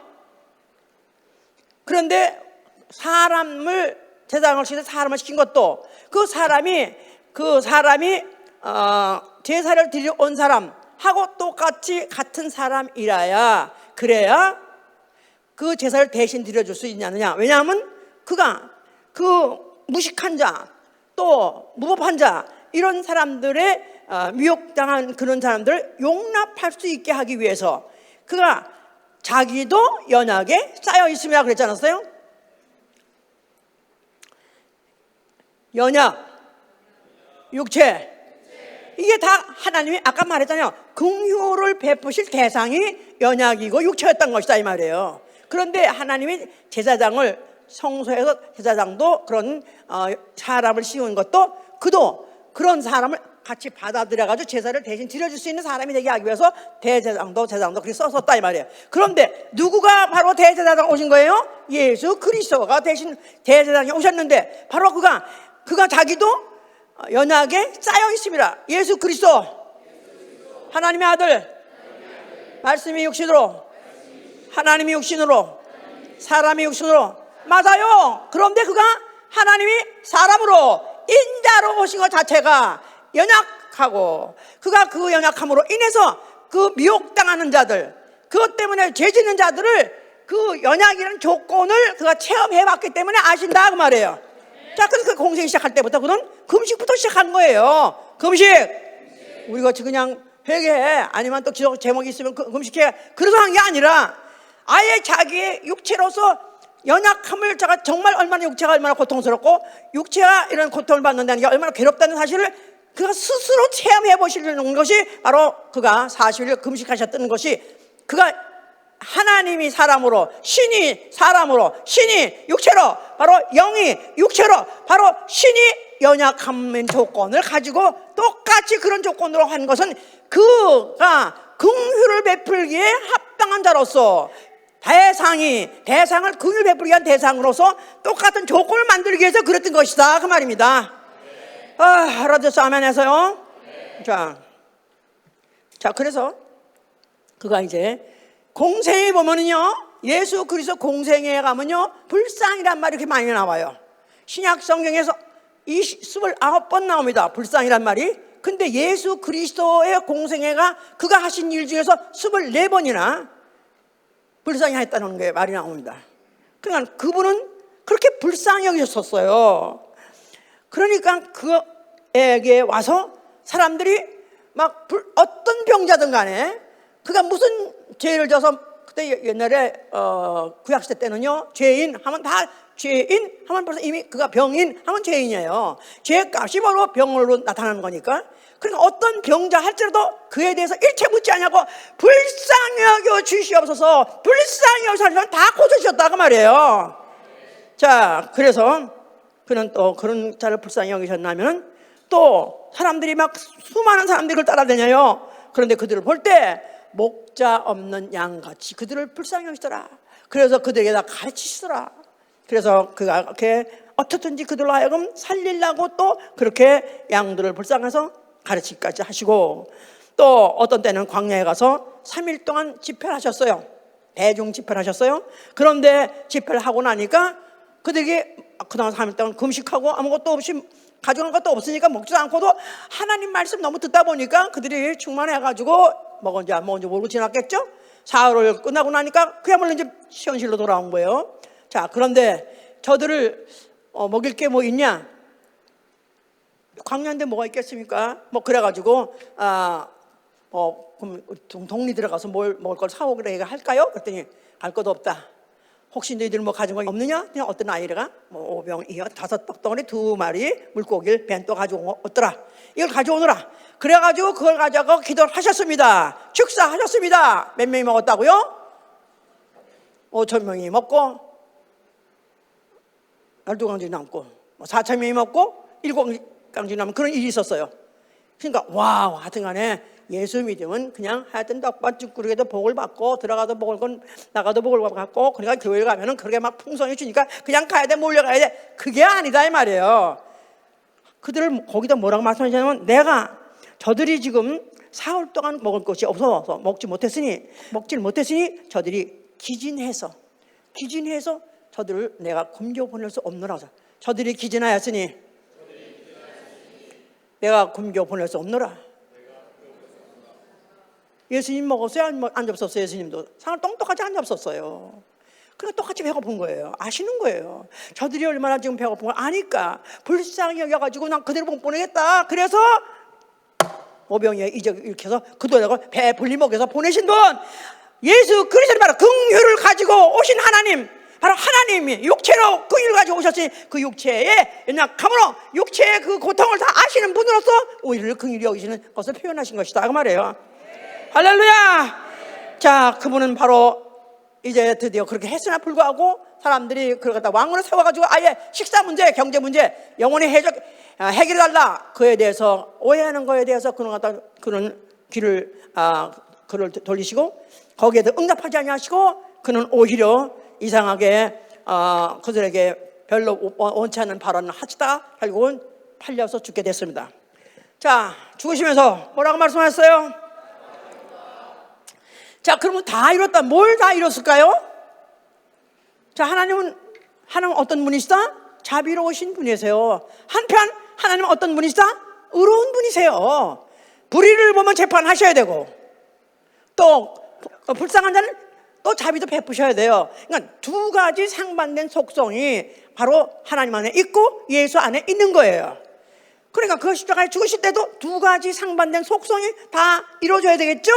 그런데 제사장을 시켜서 사람을 시킨 것도 그 사람이 제사를 드리러 온 사람하고 똑같이 같은 사람이라야 그래야 그 제사를 대신 드려줄 수 있느냐. 왜냐하면 그가 그 무식한 자 또 무법한 자 이런 사람들의 미혹당한 그런 사람들을 용납할 수 있게 하기 위해서 그가 자기도 연약에 쌓여 있음이라 그랬지 않았어요? 연약, 육체 이게 다 하나님이 아까 말했잖아요. 긍휼을 베푸실 대상이 연약이고 육체였던 것이다 이 말이에요. 그런데 하나님이 제사장을 성소에서 제사장도 그런 사람을 씌운 것도 그도 그런 사람을 같이 받아들여가지고 제사를 대신 드려줄 수 있는 사람이 되게 하기 위해서 제사장도 그렇게 썼었다 이 말이에요. 그런데 누구가 바로 대제사장 오신 거예요? 예수 그리스도가 대신 대제사장이 오셨는데 바로 그가 자기도 연약에 쌓여 있습니다. 예수 그리스도 하나님의 아들 말씀이 육신으로 하나님이 육신으로 사람이 육신으로 맞아요. 그런데 그가 하나님이 사람으로 인자로 오신 것 자체가 연약하고 그가 그 연약함으로 인해서 그 미혹당하는 자들 그것 때문에 죄 짓는 자들을 그 연약이라는 조건을 그가 체험해봤기 때문에 아신다 그 말이에요. 자, 그래서 그 공생 시작할 때부터 그는 금식부터 시작한 거예요. 금식. 우리가 그냥 회개해 아니면 또 기도 제목이 있으면 금식해 그래서 한 게 아니라 아예 자기의 육체로서 연약함을 제가 정말 얼마나 육체가 얼마나 고통스럽고 육체가 이런 고통을 받는다는 게 얼마나 괴롭다는 사실을 그가 스스로 체험해 보시는 것이 바로 그가 40일 금식하셨다는 것이 그가 하나님이 사람으로 신이 사람으로 신이 육체로 바로 영이 육체로 바로 신이 연약함의 조건을 가지고 똑같이 그런 조건으로 한 것은 그가 긍휼을 베풀기에 합당한 자로서 대상을 긍휼 베풀기 위한 대상으로서 똑같은 조건을 만들기 위해서 그랬던 것이다 그 말입니다. 알아듣어서 아멘 해서요. 자 그래서 그가 이제 공생에 보면은요 예수 그리스도 공생에 가면요 불쌍이란 말이 이렇게 많이 나와요. 신약 성경에서 29번 나옵니다 불쌍이란 말이. 근데 예수 그리스도의 공생애가 그가 하신 일 중에서 24번이나 불쌍히 했다는 게 말이 나옵니다. 그러니까 그분은 그렇게 불쌍히 여기셨었어요. 그러니까 그에게 와서 사람들이 막 어떤 병자든 간에 그가 무슨 죄를 져서 그때 옛날에 구약시대 때는요 죄인 하면 다 죄인 하면 벌써 이미 그가 병인 하면 죄인이에요. 죄값이 바로 병으로 나타나는 거니까. 그러니까 어떤 병자 할지라도 그에 대해서 일체 묻지 않냐고 불쌍히 여겨 주시옵소서 불쌍히 여겨 주시옵소서 다 고쳐주셨다 그 말이에요. 자 그래서 그는 또 그런 자를 불쌍히 여기셨나면 또 사람들이 막 수많은 사람들이 그걸 따라다녀요. 그런데 그들을 볼 때 목자 없는 양같이 그들을 불쌍히 여기시더라. 그래서 그들에게 다 가르치시더라. 그래서 그가 이렇게 어떻든지 그들로 하여금 살리려고 또 그렇게 양들을 불쌍해서 가르치기까지 하시고 또 어떤 때는 광야에 가서 3일 동안 집회를 하셨어요. 대중 집회를 하셨어요. 그런데 집회를 하고 나니까 그들에게 그동안 3일 동안 금식하고 아무것도 없이 가져간 것도 없으니까 먹지도 않고도 하나님 말씀 너무 듣다 보니까 그들이 충만해가지고 먹은지 안 먹은지 모르고 지났겠죠. 사흘을 끝나고 나니까 그야말로 이제 현실로 돌아온 거예요. 자 그런데 저들을 먹일 게 뭐 있냐? 광야인데 뭐가 있겠습니까? 뭐 그래가지고 그럼 동리 들어가서 뭘 먹을 걸 사오기로 할까요? 그랬더니 갈 것도 없다. 혹시 너희들 뭐 가진 거 없느냐? 그냥 어떤 아이가 뭐 5병, 5 떡덩어리 2마리 물고기를 벤또 가지고 왔더라. 이걸 가져오느라. 그래가지고 그걸 가져가 기도를 하셨습니다. 축사하셨습니다. 몇 명이 먹었다고요? 5,000명이 먹고 12강지 남고 4,000명이 먹고 7강지 남은 그런 일이 있었어요. 그러니까 와 하여튼간에 예수 믿으면 그냥 하여튼 떡밥죽구리에도 복을 받고 들어가도 복을 받고 나가도 복을 받고 그러니까 교회 가면은 그렇게 막 풍성히 주니까 그냥 가야 돼 몰려가야 돼 그게 아니다 이 말이에요. 그들을 거기다 뭐라고 말씀하시냐면 내가 저들이 지금 사흘 동안 먹을 것이 없어서 먹질 못했으니 저들이 기진해서 저들을 내가 굶겨 보낼 수 없노라. 저들이 기진하였으니 내가 굶겨 보낼 수 없노라. 예수님 먹었어요? 안 잡섰어요? 예수님도 상을 똑똑하지 안 잡섰어요. 그러니까 똑같이 배고픈 거예요. 아시는 거예요. 저들이 얼마나 지금 배고픈 걸 아니까 불쌍히 여겨가지고 난 그대로 못 보내겠다. 그래서 오병이어 이렇게 해서 그들에다가 배불리 먹여서 보내신 분 예수 그리스도는 바로 긍휼을 가지고 오신 하나님, 바로 하나님이 육체로 긍휼을 가지고 오셨으니 그 육체의 연약함으로 육체의 그 고통을 다 아시는 분으로서 우리를 긍휼히 여기시는 것을 표현하신 것이다 그 말이에요. 할렐루야. 자 그분은 바로 이제 드디어 그렇게 했으나 불구하고 사람들이 그걸 갖다 왕으로 세워가지고 아예 식사 문제, 경제 문제, 영혼의 해결해달라 그에 대해서 오해하는 거에 대해서 그는 귀를 그를 돌리시고 거기에 응답하지 아니하시고 그는 오히려 이상하게 그들에게 별로 원치 않는 발언을 하시다가 결국은 팔려서 죽게 됐습니다. 자 죽으시면서 뭐라고 말씀하셨어요? 자 그러면 다 이뤘다. 뭘 다 이뤘을까요? 자 하나님은 어떤 분이시다? 자비로우신 분이세요. 한편 하나님은 어떤 분이시다? 의로운 분이세요. 불의를 보면 재판하셔야 되고 또 불쌍한 자는 또 자비도 베푸셔야 돼요. 그러니까 두 가지 상반된 속성이 바로 하나님 안에 있고 예수 안에 있는 거예요. 그러니까 그 십자가에 죽으실 때도 두 가지 상반된 속성이 다 이루어져야 되겠죠?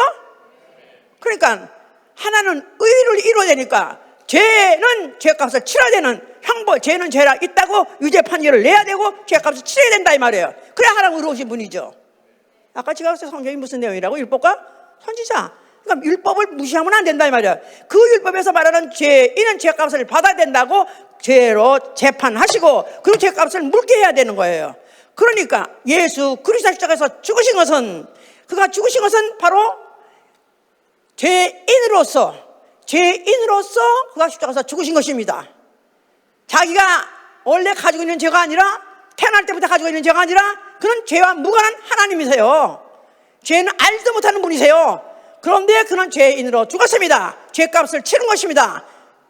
그러니까 하나는 의를 이루어야 되니까 죄는 죄값을 치러야 되는 형벌, 죄는 죄라 있다고 유죄 판결을 내야 되고 죄값을 치러야 된다 이 말이에요. 그래야 하나님 의로우신 분이죠. 아까 제가 봤을 때 성경이 무슨 내용이라고? 율법과 선지자. 그러니까 율법을 무시하면 안 된다 이 말이에요. 그 율법에서 말하는 죄인은 죄값을 받아야 된다고 죄로 재판하시고 그리고 죄값을 물게 해야 되는 거예요. 그러니까 예수 그리스도 십자가에서 죽으신 것은, 그가 죽으신 것은 바로 죄인으로서 그가 십자가에서 죽으신 것입니다. 자기가 원래 가지고 있는 죄가 아니라, 태어날 때부터 가지고 있는 죄가 아니라 그는 죄와 무관한 하나님이세요. 죄는 알지도 못하는 분이세요. 그런데 그는 죄인으로 죽었습니다. 죄값을 치른 것입니다.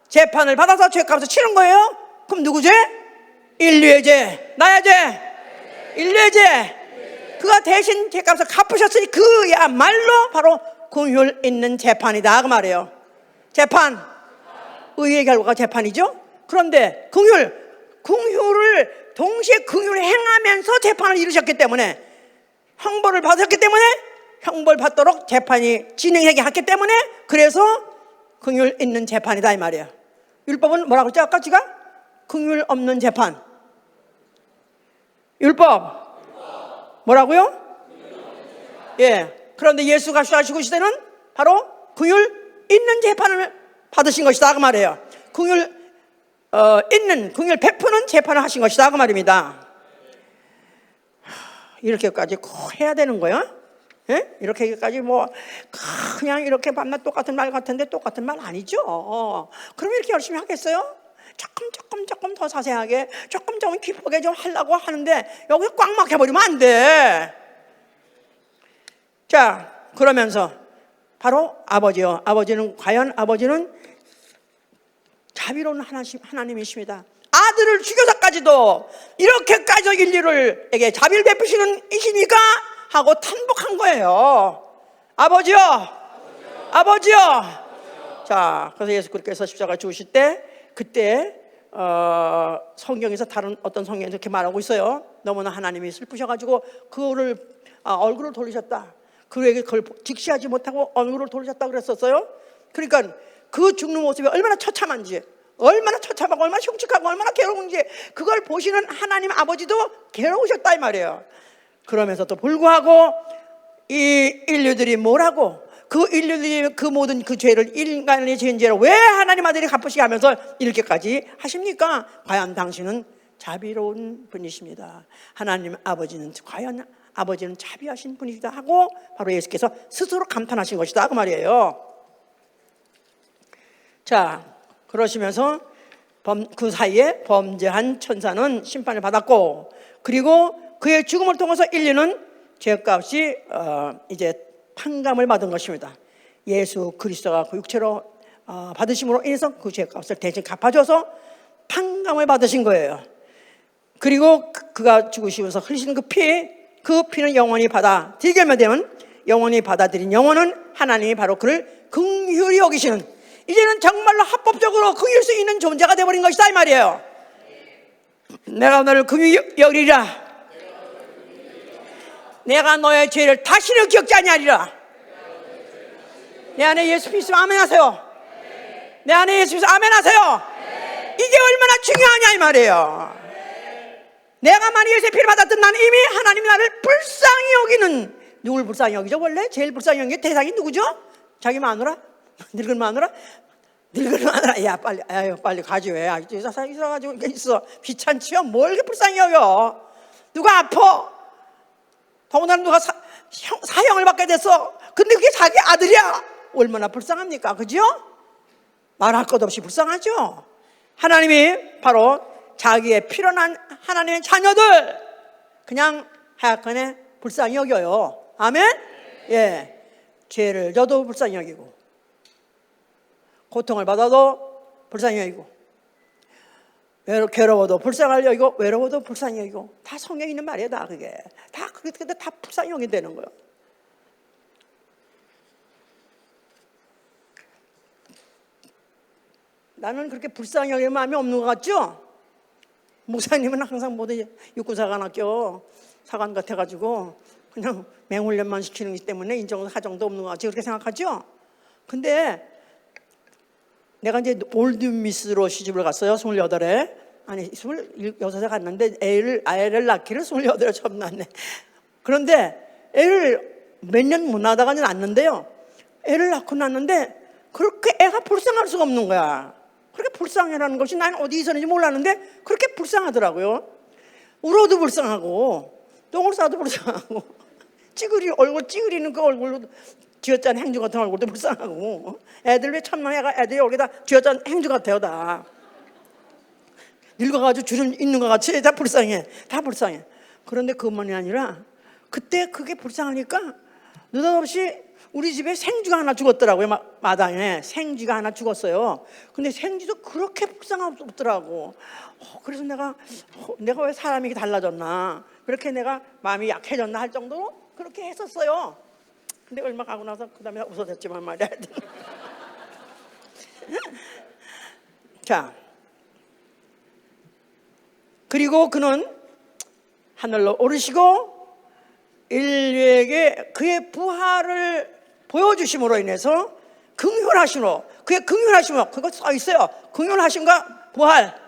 재판을 받아서 죄값을 치른 거예요. 그럼 누구 죄? 인류의 죄, 나의 죄, 인류의 죄. 그가 대신 죄값을 갚으셨으니 그야말로 바로 긍휼 있는 재판이다 그 말이에요. 재판, 의의 결과가 재판이죠. 그런데 긍휼을 동시에 긍휼을 행하면서 재판을 이루셨기 때문에, 형벌을 받으셨기 때문에 형벌 받도록 재판이 진행하게 했기 때문에, 그래서 긍휼 있는 재판이다 이 말이에요. 율법은 뭐라고 했죠? 아까 제가 긍휼 없는 재판. 율법 뭐라고요? 예. 그런데 예수가 죽으실 때는 바로 긍휼 있는 재판을 받으신 것이다 그 말이에요. 긍휼 있는, 긍휼 베푸는 재판을 하신 것이다 그 말입니다. 이렇게까지 꼭 해야 되는 거야? 예? 이렇게까지 뭐 그냥 이렇게 밤낮 똑같은 말 같은데 똑같은 말 아니죠. 그럼 이렇게 열심히 하겠어요? 조금 더 자세하게, 조금 깊게 좀 하려고 하는데 여기 꽉 막혀버리면 안 돼. 자, 그러면서 바로 아버지요. 과연 아버지는 자비로운 하나님이십니다. 아들을 죽여서까지도 이렇게까지 인류에게 자비를 베푸시는 이시니까 하고 탄복한 거예요. 아버지요. 자, 그래서 예수 그리스도께서 십자가 죽으실 때, 그때 성경에서 다른 어떤 성경에서 이렇게 말하고 있어요. 너무나 하나님이 슬프셔가지고 그를 얼굴을 돌리셨다. 그에게 그걸 직시하지 못하고 얼굴을 돌리셨다 그랬었어요. 그러니까 그 죽는 모습이 얼마나 처참한지, 얼마나 처참하고 얼마나 흉측하고 얼마나 괴로운지 그걸 보시는 하나님 아버지도 괴로우셨다 이 말이에요. 그러면서도 불구하고 이 인류들이 뭐라고, 그 인류들이 그 모든 그 죄를, 인간의 지은 죄를 왜 하나님 아들이 갚으시게 하면서 이렇게까지 하십니까? 과연 당신은 자비로운 분이십니다. 하나님 아버지는 과연 아버지는 자비하신 분이시다 하고 바로 예수께서 스스로 감탄하신 것이다 그 말이에요. 자, 그러시면서 그 사이에 범죄한 천사는 심판을 받았고, 그리고 그의 죽음을 통해서 인류는 죄값이 이제 판감을 받은 것입니다. 예수 그리스도가 그 육체로 받으심으로 인해서 그 죄값을 대신 갚아줘서 판감을 받으신 거예요. 그리고 그가 죽으시면서 흘리시는 그 피는 영원히 받아들이게만 되면, 영원히 받아들인 영혼은 하나님이 바로 그를 긍휼히 여기시는, 이제는 정말로 합법적으로 긍휼 수 있는 존재가 되어버린 것이다 이 말이에요. 내가 너를 긍휼히 여기리라. 내가 너의 죄를 다시는 기억지 아니하리라. 내 안에 예수 믿으면 아멘 하세요. 내 안에 예수 믿으면 아멘 하세요. 이게 얼마나 중요하냐 이 말이에요. 내가 만약 예수의 피를 받았던 나는 이미 하나님이 나를 불쌍히 여기는, 누굴 불쌍히 여기죠? 원래 제일 불쌍히 여기는 대상이 누구죠? 자기 마누라? 늙은 마누라? 야 빨리 가지. 왜 있어가지고 있어. 귀찮지요? 뭘 이렇게 불쌍히 여겨. 누가 아파? 더군다나 누가 사형을 받게 됐어. 근데 그게 자기 아들이야. 얼마나 불쌍합니까? 그죠? 말할 것 없이 불쌍하죠. 하나님이 바로 자기의 피로 난 하나님의 자녀들 그냥 하얗게 불쌍히 여겨요. 아멘? 예. 죄를 져도 불쌍히 여기고, 고통을 받아도 불쌍히 여기고, 괴로워도 불쌍히 여기고, 외로워도 불쌍히 여기고, 다 성경에 있는 말이에요. 다 그게 다 불쌍히 여기게 되는 거예요. 나는 그렇게 불쌍히 여기는 마음이 없는 것 같죠? 목사님은 항상 모두 육군사관학교 사관 같아가지고 그냥 맹훈련만 시키는 것 때문에 인정도 하정도 없는 것 같이 그렇게 생각하죠? 근데 내가 이제 올드미스로 시집을 갔어요. 28에. 아니 26에 갔는데 아이를 낳기를 28에 처음 낳네. 그런데 애를 몇 년 못 낳다가 낳는데요, 애를 낳고 낳는데 그렇게 애가 불쌍할 수가 없는 거야. 그렇게 불쌍해라는 것이 난 어디 있었는지 몰랐는데 그렇게 불쌍하더라고요. 울어도 불쌍하고 똥을 싸도 불쌍하고 얼굴 찌그리는 그 얼굴로 쥐어짠 행주 같은 얼굴도 불쌍하고, 애들 왜 참나 애가 애들이 얼굴에 다 쥐어짠 행주 같아요. 다 늙어가지고 주름 있는 것 같이 다 불쌍해. 다 불쌍해. 그런데 그것만이 아니라 그때 그게 불쌍하니까 느닷없이 우리 집에 생쥐가 하나 죽었더라고요. 마당에 생쥐가 하나 죽었어요. 근데 생쥐도 그렇게 불쌍하더라고. 그래서 내가 왜 사람이 달라졌나, 그렇게 내가 마음이 약해졌나 할 정도로 그렇게 했었어요. 근데 얼마 가고 나서 그 다음에 웃어졌지만 말이야. 자, 그리고 그는 하늘로 오르시고 인류에게 그의 부활을 보여주심으로 인해서 긍휼하심으로, 그의 긍휼하심으로, 그거 써 있어요. 긍휼하심과 부활,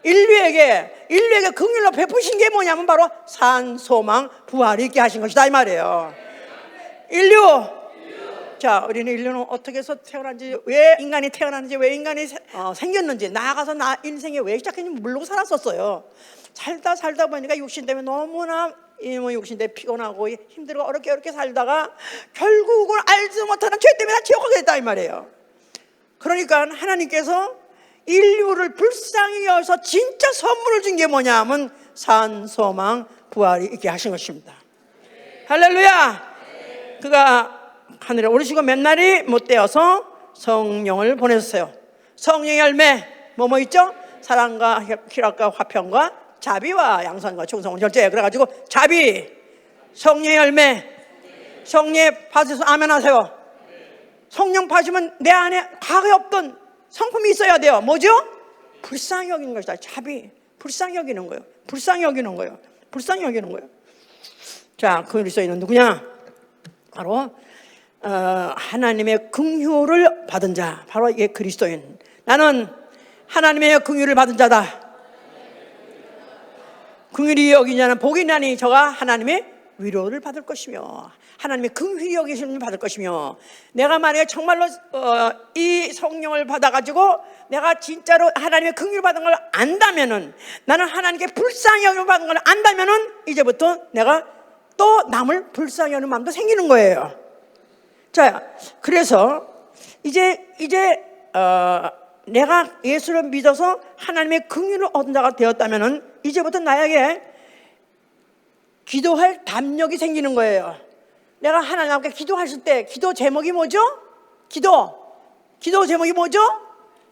인류에게 긍휼로 베푸신 게 뭐냐면 바로 산, 소망, 부활이 있게 하신 것이다 이 말이에요. 인류. 자, 우리는 인류는 어떻게 해서 태어난지, 왜 인간이 태어났는지, 왜 인간이 생겼는지, 나아가서 나 인생이 왜 시작했는지 모르고 살았었어요. 살다 보니까 육신 때문에 너무나 육신 때문에 피곤하고 힘들고 어렵게 살다가 결국은 알지 못하는 죄 때문에 다 지옥하게 됐다 이 말이에요. 그러니까 하나님께서 인류를 불쌍히 여기서 진짜 선물을 준 게 뭐냐 하면 산, 소망, 부활이 있게 하신 것입니다. 할렐루야. 그가 하늘에 오르시고 몇 날이 못 되어서 성령을 보내셨어요. 성령의 열매 뭐뭐 있죠? 사랑과 희락과 화평과 자비와 양선과 충성과 절제. 그래가지고 자비, 성령의 열매. 성령 받으셔서 아멘 하세요. 성령 받으시면 내 안에 과거에 없던 성품이 있어야 돼요. 뭐죠? 불쌍히 여기는 것이다. 자비, 불쌍히 여기는 거예요. 불쌍히 여기는 거예요. 불쌍히 여기는 거예요. 자, 그리스도인은 누구냐? 바로 하나님의 긍휼을 받은 자, 바로 이게 그리스도인. 나는 하나님의 긍휼을 받은 자다. 긍휼히 여기는 자는 복이 있나니 저가 하나님의 위로를 받을 것이며 하나님의 긍휼히 여기심을 받을 것이며, 내가 만약에 정말로 이 성령을 받아가지고 내가 진짜로 하나님의 긍휼을 받은 걸 안다면은, 나는 하나님께 불쌍히 여김을 받은 걸 안다면은 이제부터 내가 또 남을 불쌍히 여기는 마음도 생기는 거예요. 자, 그래서 이제 내가 예수를 믿어서 하나님의 긍휼을 얻은 자가 되었다면은 이제부터 나에게 기도할 담력이 생기는 거예요. 내가 하나님 앞에 기도하실 때 기도 제목이 뭐죠? 기도 제목이 뭐죠?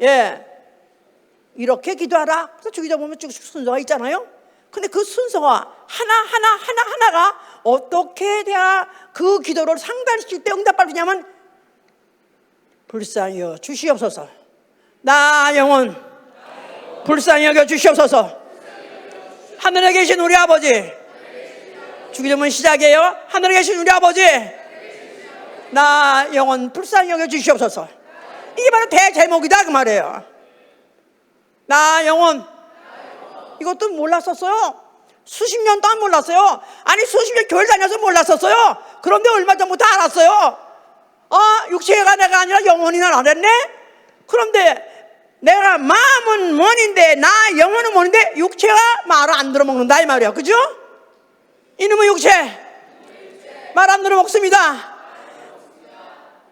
예, 이렇게 기도하라. 그래서 주기도 보면 쭉 순서가 있잖아요. 근데 그 순서가 하나가 어떻게 돼야 그 기도를 상달시킬 때 응답받으냐면, 불쌍히 여겨 주시옵소서. 나 영혼 불쌍히 여겨 주시옵소서. 하늘에 계신 우리 아버지. 주기도문 시작이에요. 하늘에 계신 우리 아버지, 나 영혼 불쌍히 여겨 주시옵소서. 이게 바로 대제목이다 그 말이에요. 나 영혼. 이것도 몰랐었어요. 수십 년 동안 몰랐어요. 아니 수십 년 교회 다녀서 몰랐었어요. 그런데 얼마 전부터 알았어요. 육체가 내가 아니라 영혼이나 알았네. 그런데 내가 마음은 뭔인데 나 영혼은 뭔인데 육체가 말을 안 들어먹는다 이 말이야. 그죠? 이놈의 육체 말 안 들어먹습니다.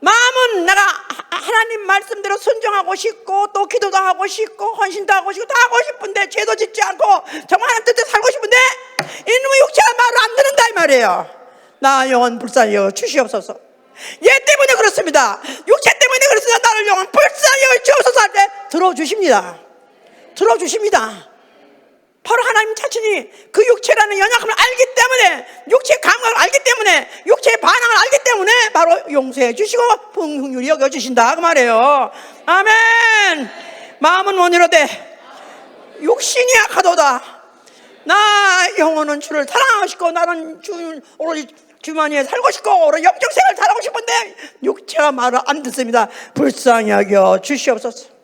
마음은 내가 하나님 말씀대로 순종하고 싶고 또 기도도 하고 싶고 헌신도 하고 싶고 다 하고 싶은데 죄도 짓지 않고 정말 하나님 뜻대로 살고 싶은데 이놈의 육체가 말을 안 듣는다 이 말이에요. 나 영혼 불쌍히 여겨 주시옵소서. 얘 때문에 그렇습니다. 육체 때문에 그렇습니다. 나를 영혼 불쌍히 여겨 주옵소서 할 때 들어주십니다. 바로 하나님 자신이 그 육체라는 연약함을 알기 때문에, 육체의 감각을 알기 때문에, 육체의 반항을 알기 때문에 바로 용서해 주시고 긍휼히 여겨주신다 그 말이에요. 아멘. 마음은 원이로되 육신이 약하도다. 나 영혼은 주를 사랑하고 싶고 나는 오로지 주머니에 살고 싶고 오로지 영적생을 살고 싶은데 육체가 말을 안 듣습니다. 불쌍히 여겨 주시옵소서.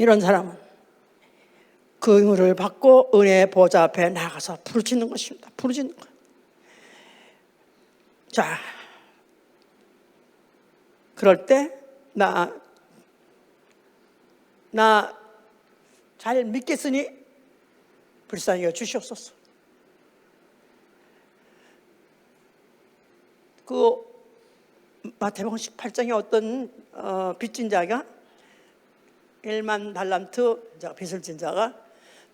이런 사람은 그 응을 받고 은혜의 보좌 앞에 나가서 부르짖는 것입니다. 부르짖는 거예요. 자, 그럴 때 나 잘 믿겠으니 불쌍히 여겨 주시옵소서. 그 마태복음 18장에 어떤 빚진 자가 1만 달란트 빚을 진 자가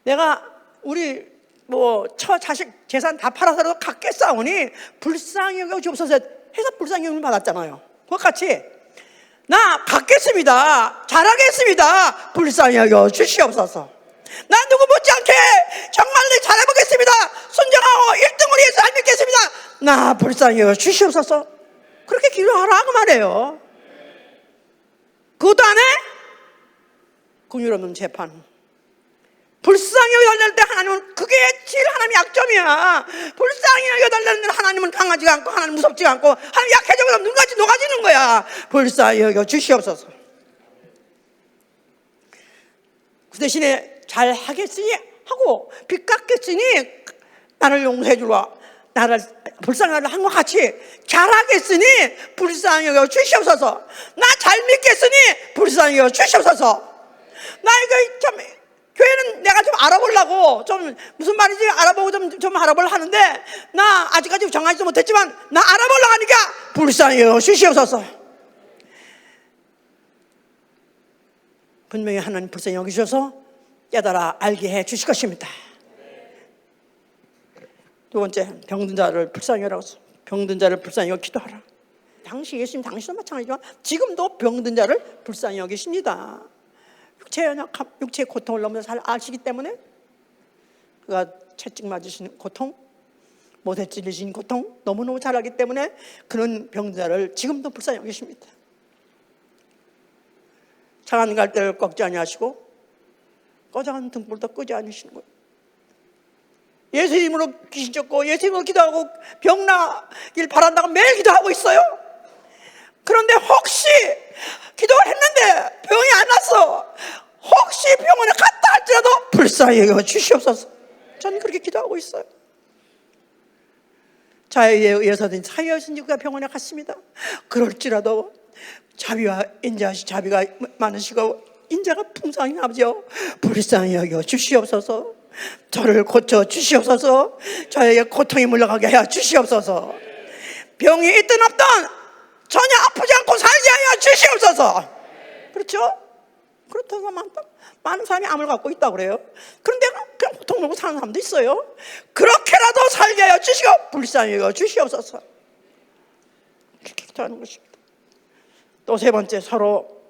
내가 우리 처 자식 재산 다 팔아서라도 갚겠사오니 불쌍히 여겨 주옵소서 해서 불쌍히 여김을 받았잖아요. 그것 같이 나 갚겠습니다. 잘하겠습니다. 불쌍히 여겨 주시옵소서. 나 누구 못지않게 정말 잘해보겠습니다. 순종하고 1등을 위해서 잘 믿겠습니다. 나 불쌍히 여겨 주시옵소서. 그렇게 기도하라 그 말이에요. 그것도 안 해? 긍휼없는 재판. 불쌍히 여겨달라는 때 하나님은 그게 제일 하나님의 약점이야. 불쌍히 여겨달라는 때 하나님은 강하지가 않고 하나님 무섭지가 않고 하나님 약해져서 눈같이 녹아지는 거야. 불쌍히 여겨 주시옵소서. 그 대신에 잘 하겠으니 하고 빚 갚겠으니 나를 용서해 주라. 나를 불쌍히 여겨달라 한 것 같이 잘하겠으니 불쌍히 여겨 주시옵소서. 나 잘 믿겠으니 불쌍히 여겨 주시옵소서. 나 이거 참 교회는 내가 좀 알아보려고 좀 무슨 말인지 알아보고 좀 알아보려 하는데 나 아직까지 정하지도 못했지만 나 알아보려고 하니까 불쌍히 여겨 주시옵소서. 분명히 하나님 불쌍히 여기셔서 깨달아 알게 해 주실 것입니다. 두 번째, 병든 자를 불쌍히 여라고 했어. 병든 자를 불쌍히 여겨 기도하라. 당시 예수님 당시도 마찬가지지만 지금도 병든 자를 불쌍히 여기십니다. 육체의 연약함, 육체의 고통을 너무 잘 아시기 때문에 그가 채찍 맞으신 고통, 못에 찔리신 고통 너무너무 잘 알기 때문에 그런 병든 자를 지금도 불쌍히 여기십니다. 장안 갈 때를 꺾지 아니하시고 꺼져간 등불도 끄지 않으시는 거예요. 예수 이름으로 귀신 쫓고 예수 이름으로 기도하고 병 나길 바란다고 매일 기도하고 있어요. 그런데 혹시 기도를 했는데 병이 안 났어. 혹시 병원에 갔다 할지라도 불쌍히 여겨 주시옵소서. 저는 그렇게 기도하고 있어요. 자유에 의해서든 사유하신 그가 병원에 갔습니다. 그럴지라도 자비와 인자하시 자비가 많으시고 인자가 풍성하신 아버지여 불쌍히 여겨 주시옵소서. 저를 고쳐 주시옵소서. 저에게 고통이 물러가게 하여 주시옵소서. 병이 있든 없든 전혀 아프지 않고 살게 하여 주시옵소서. 그렇죠? 그렇다고 많은 사람이 암을 갖고 있다고 그래요. 그런데 그냥 고통 먹고 사는 사람도 있어요. 그렇게라도 살게 하여 주시고 불쌍히 여겨 주시옵소서. 그렇게 기도하는 것입니다. 또 세 번째, 서로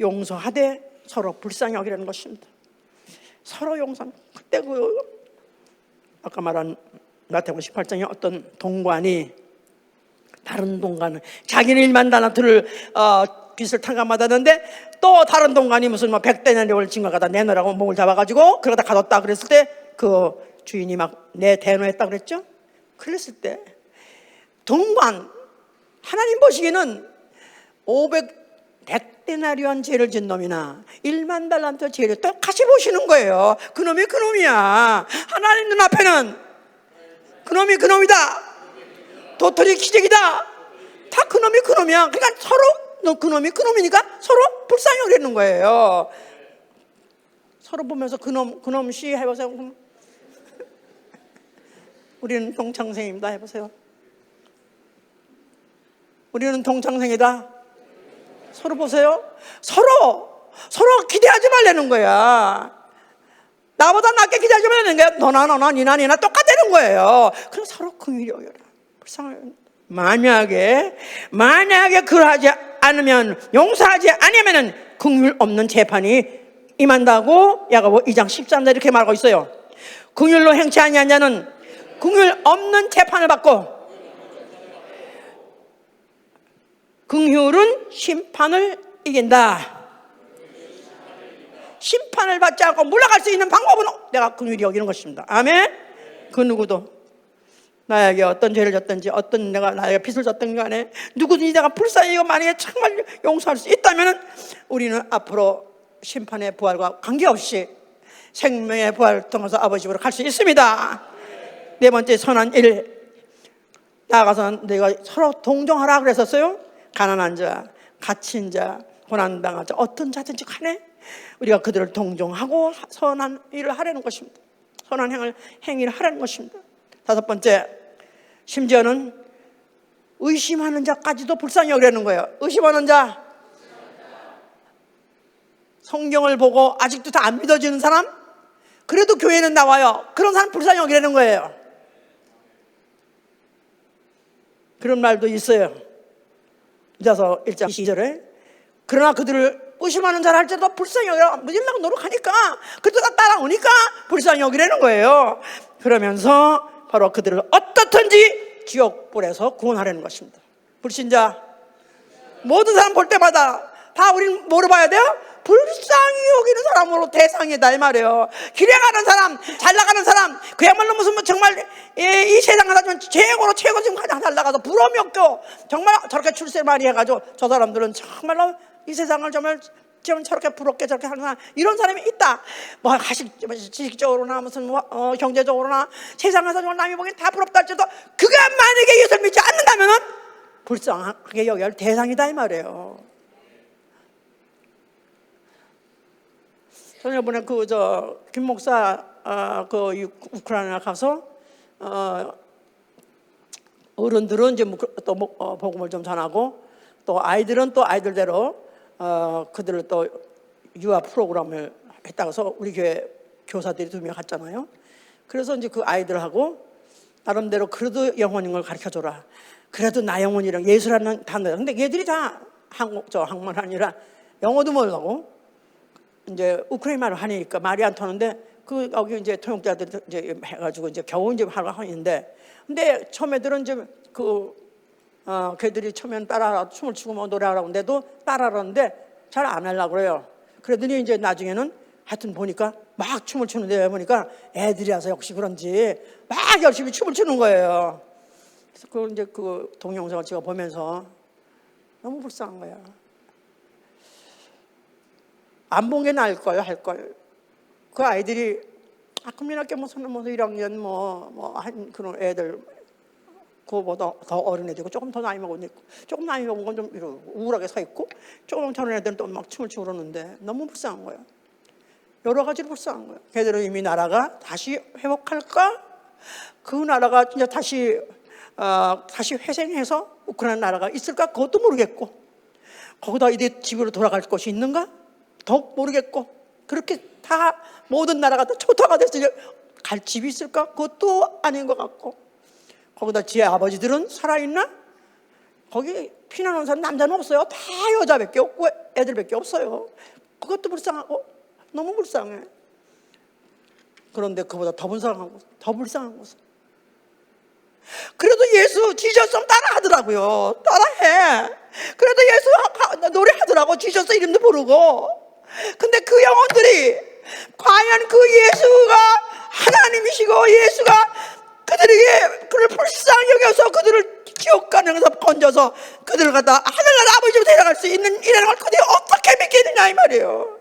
용서하되 서로 불쌍히 여기라는 것입니다. 서로 용서하는. 그때 아까 말한 마태복음 18장에 어떤 동관이 다른 동관은 자기는 1만 달란트를 빚을 탕감받았는데 또 다른 동관이 무슨 100데나리온을 징과가다 내놓으라고 목을 잡아가지고 그러다 가뒀다 그랬을 때 그 주인이 막 대노했다 그랬죠. 그랬을 때 동관 하나님 보시기에는 100데나리온 죄를 진 놈이나 1만 달란트 죄를 똑같이 보시는 거예요. 그놈이 그놈이야. 하나님 눈앞에는 그놈이 그놈이다. 도토리 기적이다. 다 그놈이 그놈이야. 그러니까 서로 그놈이 그놈이니까 서로 불쌍히 여기는 거예요. 서로 보면서 그놈 씨 해보세요. 우리는 동창생입니다. 해보세요. 우리는 동창생이다. 서로 보세요. 서로 기대하지 말라는 거야. 나보다 낫게 기대하지 말라는 거야. 너나 니나 똑같다는 거예요. 그럼 서로 긍휼히 여겨라. 불쌍히. 만약에 그러하지 않으면 용서하지 않으면은 긍휼 없는 재판이 임한다고 야고보 2장 13절 이렇게 말하고 있어요. 긍휼로 행치 아니한 자는 긍휼 없는 재판을 받고 긍휼은 심판을 이긴다. 심판을 받지 않고 물러갈 수 있는 방법은 내가 긍휼히 여기는 것입니다. 아멘. 그 누구도 나에게 어떤 죄를 졌든지 어떤 내가 나에게 빚을 졌든 간에 누구든지 내가 불쌍히 만약에 정말 용서할 수 있다면 우리는 앞으로 심판의 부활과 관계없이 생명의 부활을 통해서 아버지 집으로 갈 수 있습니다. 네 번째 선한 일, 나아가서 내가 서로 동정하라 그랬었어요. 가난한 자, 갇힌 자, 고난당한 자, 어떤 자든지 간에 우리가 그들을 동정하고 선한 일을 하려는 것입니다. 선한 행위를 하라는 것입니다. 다섯 번째, 심지어는 의심하는 자까지도 불쌍히 여기려는 거예요. 의심하는 자, 성경을 보고 아직도 다 안 믿어지는 사람, 그래도 교회는 나와요. 그런 사람 불쌍히 여기려는 거예요. 그런 말도 있어요. 이자서 1장 2절에 그러나 그들을 의심하는 자를 할지라도 불쌍히 여기라. 믿으려고 노력하니까, 그래도 다 따라오니까 불쌍히 여기라는 거예요. 그러면서 바로 그들을 어떻든지 지옥불에서 구원하려는 것입니다. 불신자, 모든 사람 볼 때마다 다 우리는 뭐로 봐야 돼요? 불쌍히 여기는 사람으로 대상이다 이 말이에요. 길에 가는 사람, 잘 나가는 사람, 그야말로 무슨 정말 이 세상에 사지만 최고 지금 가장 잘 나가서 부러움이 없고 정말 저렇게 출세 많이 해가지고 저 사람들은 정말로 이 세상을 정말 저렇게 부럽게 저렇게 하는 사람, 이런 사람이 있다. 뭐 지식적으로나 무슨 경제적으로나 세상에서 정말 남이 보기엔 다 부럽다 할지라도 그가 만약에 예수를 믿지 않는다면은 불쌍하게 여겨야 할 대상이다 이 말이에요. 저는 이번에 김 목사 우크라이나 가서 어른들은 이제 또 복음을 좀 전하고 또 아이들은 또 아이들대로 그들을 또 유아 프로그램을 했다고 해서 우리 교회 교사들이 2명 갔잖아요. 그래서 이제 그 아이들하고 나름대로 그래도 영혼인 걸 가르쳐줘라. 그래도 나 영혼이랑 예수라는 단어. 근데 얘들이 다 한국만 아니라 영어도 모르고 이제 우크라이나를 하니까 말이 안 통하는데 여기 이제 통역자들이 이제 해가지고 이제 겨우 이제 하고 있는데, 근데 처음 애들은 이제 걔들이 처음엔 따라하라 춤을 추고 뭐 노래하라고 하는데도 따라하는데 잘 안 하려고 그래요. 그러더니 이제 나중에는 하여튼 보니까 막 춤을 추는데 보니까 애들이라서 역시 그런지 막 열심히 춤을 추는 거예요. 그래서 이제 그 동영상을 제가 보면서 너무 불쌍한 거야. 안 본 게 나을 걸, 할 걸. 그 아이들이 국민학교 무슨 1학년 한 그런 애들, 그거보다 더 어린 애들이고 조금 더 나이 먹은 애고, 조금 나이 먹은 건 좀 우울하게 서 있고, 조금 젊은 애들은 또 막 춤을 추고 그러는데 너무 불쌍한 거야. 여러 가지로 불쌍한 거야. 걔들은 이미 나라가 다시 회복할까? 그 나라가 진짜 다시 회생해서 우크라이나 나라가 있을까? 그것도 모르겠고, 거기다 이제 집으로 돌아갈 곳이 있는가? 더욱 모르겠고, 그렇게 다 모든 나라가 다 초토화가 됐으니 갈 집이 있을까? 그것도 아닌 것 같고, 거기다 지 아버지들은 살아있나? 거기 피난 온 사람 남자는 없어요. 다 여자밖에 없고 애들밖에 없어요. 그것도 불쌍하고 너무 불쌍해. 그런데 그보다 더 불쌍한 것은 그래도 예수 지저스 따라하더라고요. 따라해. 그래도 예수 노래하더라고. 지저스 이름도 부르고. 근데 그 영혼들이 과연 그 예수가 하나님이시고 예수가 그들에게 그를 불쌍히 여겨서 그들을 지옥 가는 데서 건져서 그들을 갖다 하늘나라 아버지로 데려갈 수 있는 이라는 걸 그들이 어떻게 믿겠느냐 이 말이에요.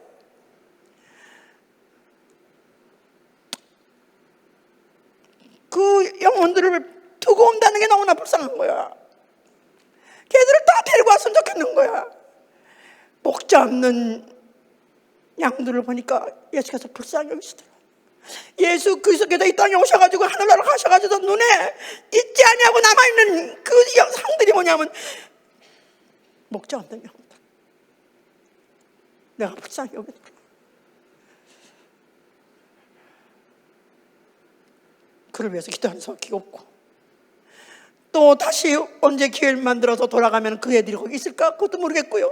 그 영혼들을 두고 온다는 게 너무나 불쌍한 거야. 걔들을 다 데리고 왔으면 좋겠는 거야. 목자 없는 양들을 보니까 예수께서 불쌍히 여기시더라. 예수 그리스도께서 이 땅에 오셔가지고 하늘나라 가셔가지고 눈에 있지 아니하고 남아있는 그 상들이 뭐냐면 목자 없는 양들. 내가 불쌍히 여기더라. 그를 위해서 기도하는 사람이 없고, 또 다시 언제 기회를 만들어서 돌아가면 그 애들이 거기 있을까? 그것도 모르겠고요.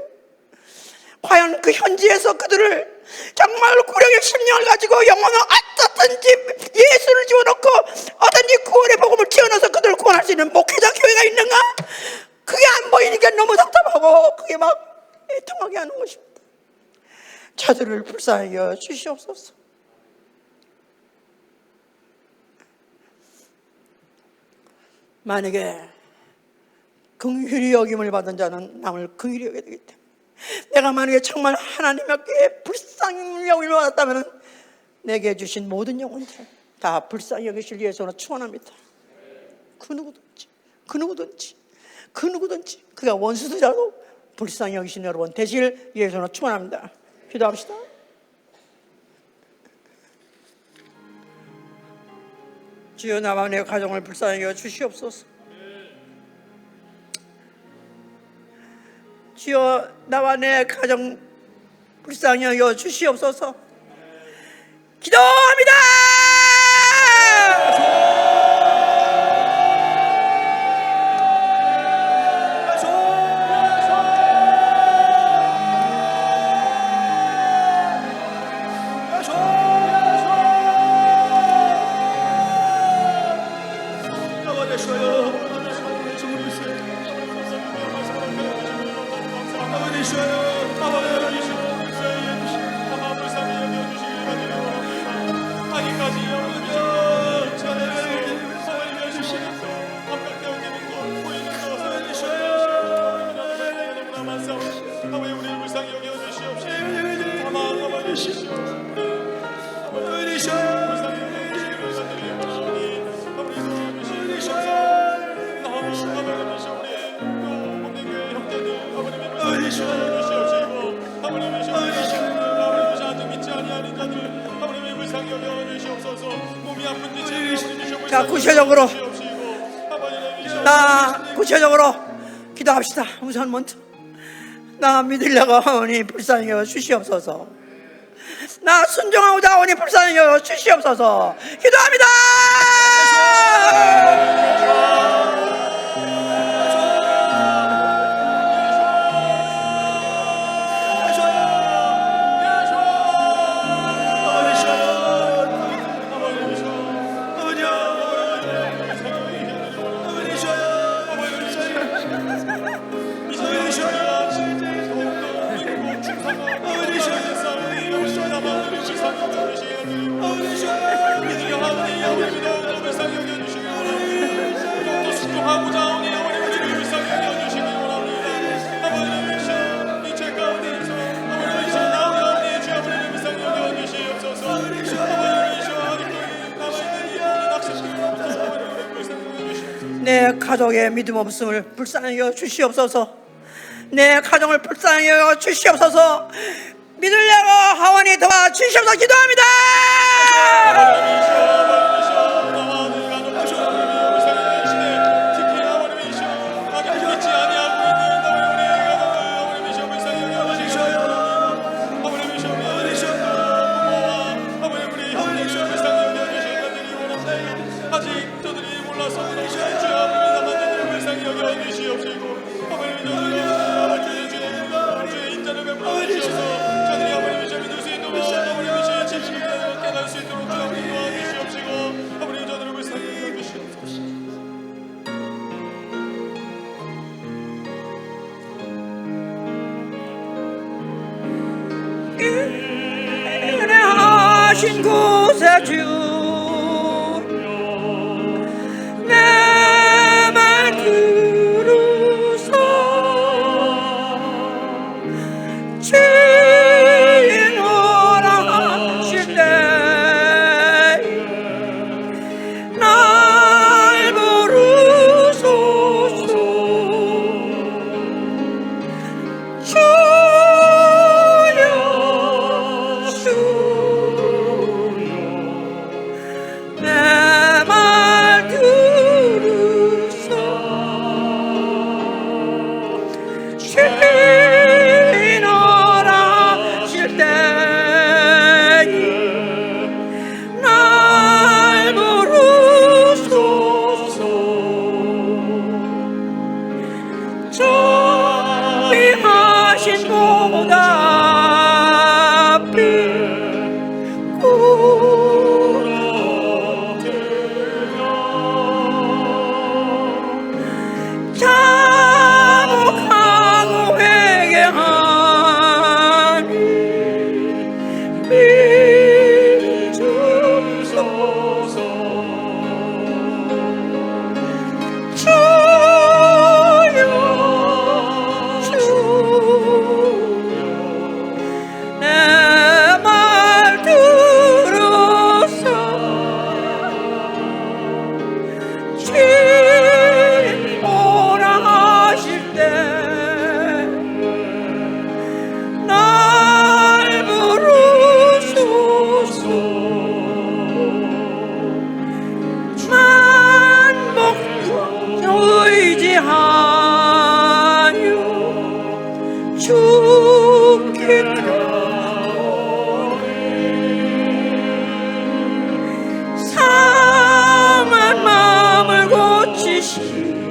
과연 그 현지에서 그들을 정말 구력의 심령을 가지고 영혼을 어떻든지 예수를 집어넣고 어떤지 구원의 복음을 지어넣어서 그들을 구원할 수 있는 목회자 교회가 있는가? 그게 안 보이니까 너무 답답하고 그게 막 애통하게 하는 것입니다. 저들을 불쌍히 여겨 주시옵소서. 만약에 긍휼히 여김을 받은 자는 남을 긍휼히 여겨야 되기 때문에 내가 만약에 정말 하나님께 불쌍히 여김을 받았다면 내게 주신 모든 영혼들 다 불쌍히 여기실 예수로 축원합니다. 그 누구든지 그가 원수들이라도 불쌍히 여기신 여러분 되실 예수로 축원합니다. 기도합시다. 주여, 나와 내 가정을 불쌍히 여겨 주시옵소서. 주여, 나와 내 가정 불쌍히 여겨 주시옵소서. 기도합니다. 자, 구체적으로 기도합시다. 우선 먼저 나 믿으려고 하오니 불쌍히 여겨 주시옵소서. 나 순종하고자 하오니 불쌍히 여겨 주시옵소서. 기도합니다. 내 가족의 믿음 없음을 불쌍히 여겨 주시옵소서. 내 가정을 불쌍히 여겨 주시옵소서. 믿으려고 하오니 도와 주시옵소서. 기도합니다. 은혜하신 곳에 주 내 말 들으사 주인 오라 하실 때 날 부르소서. 주여 주신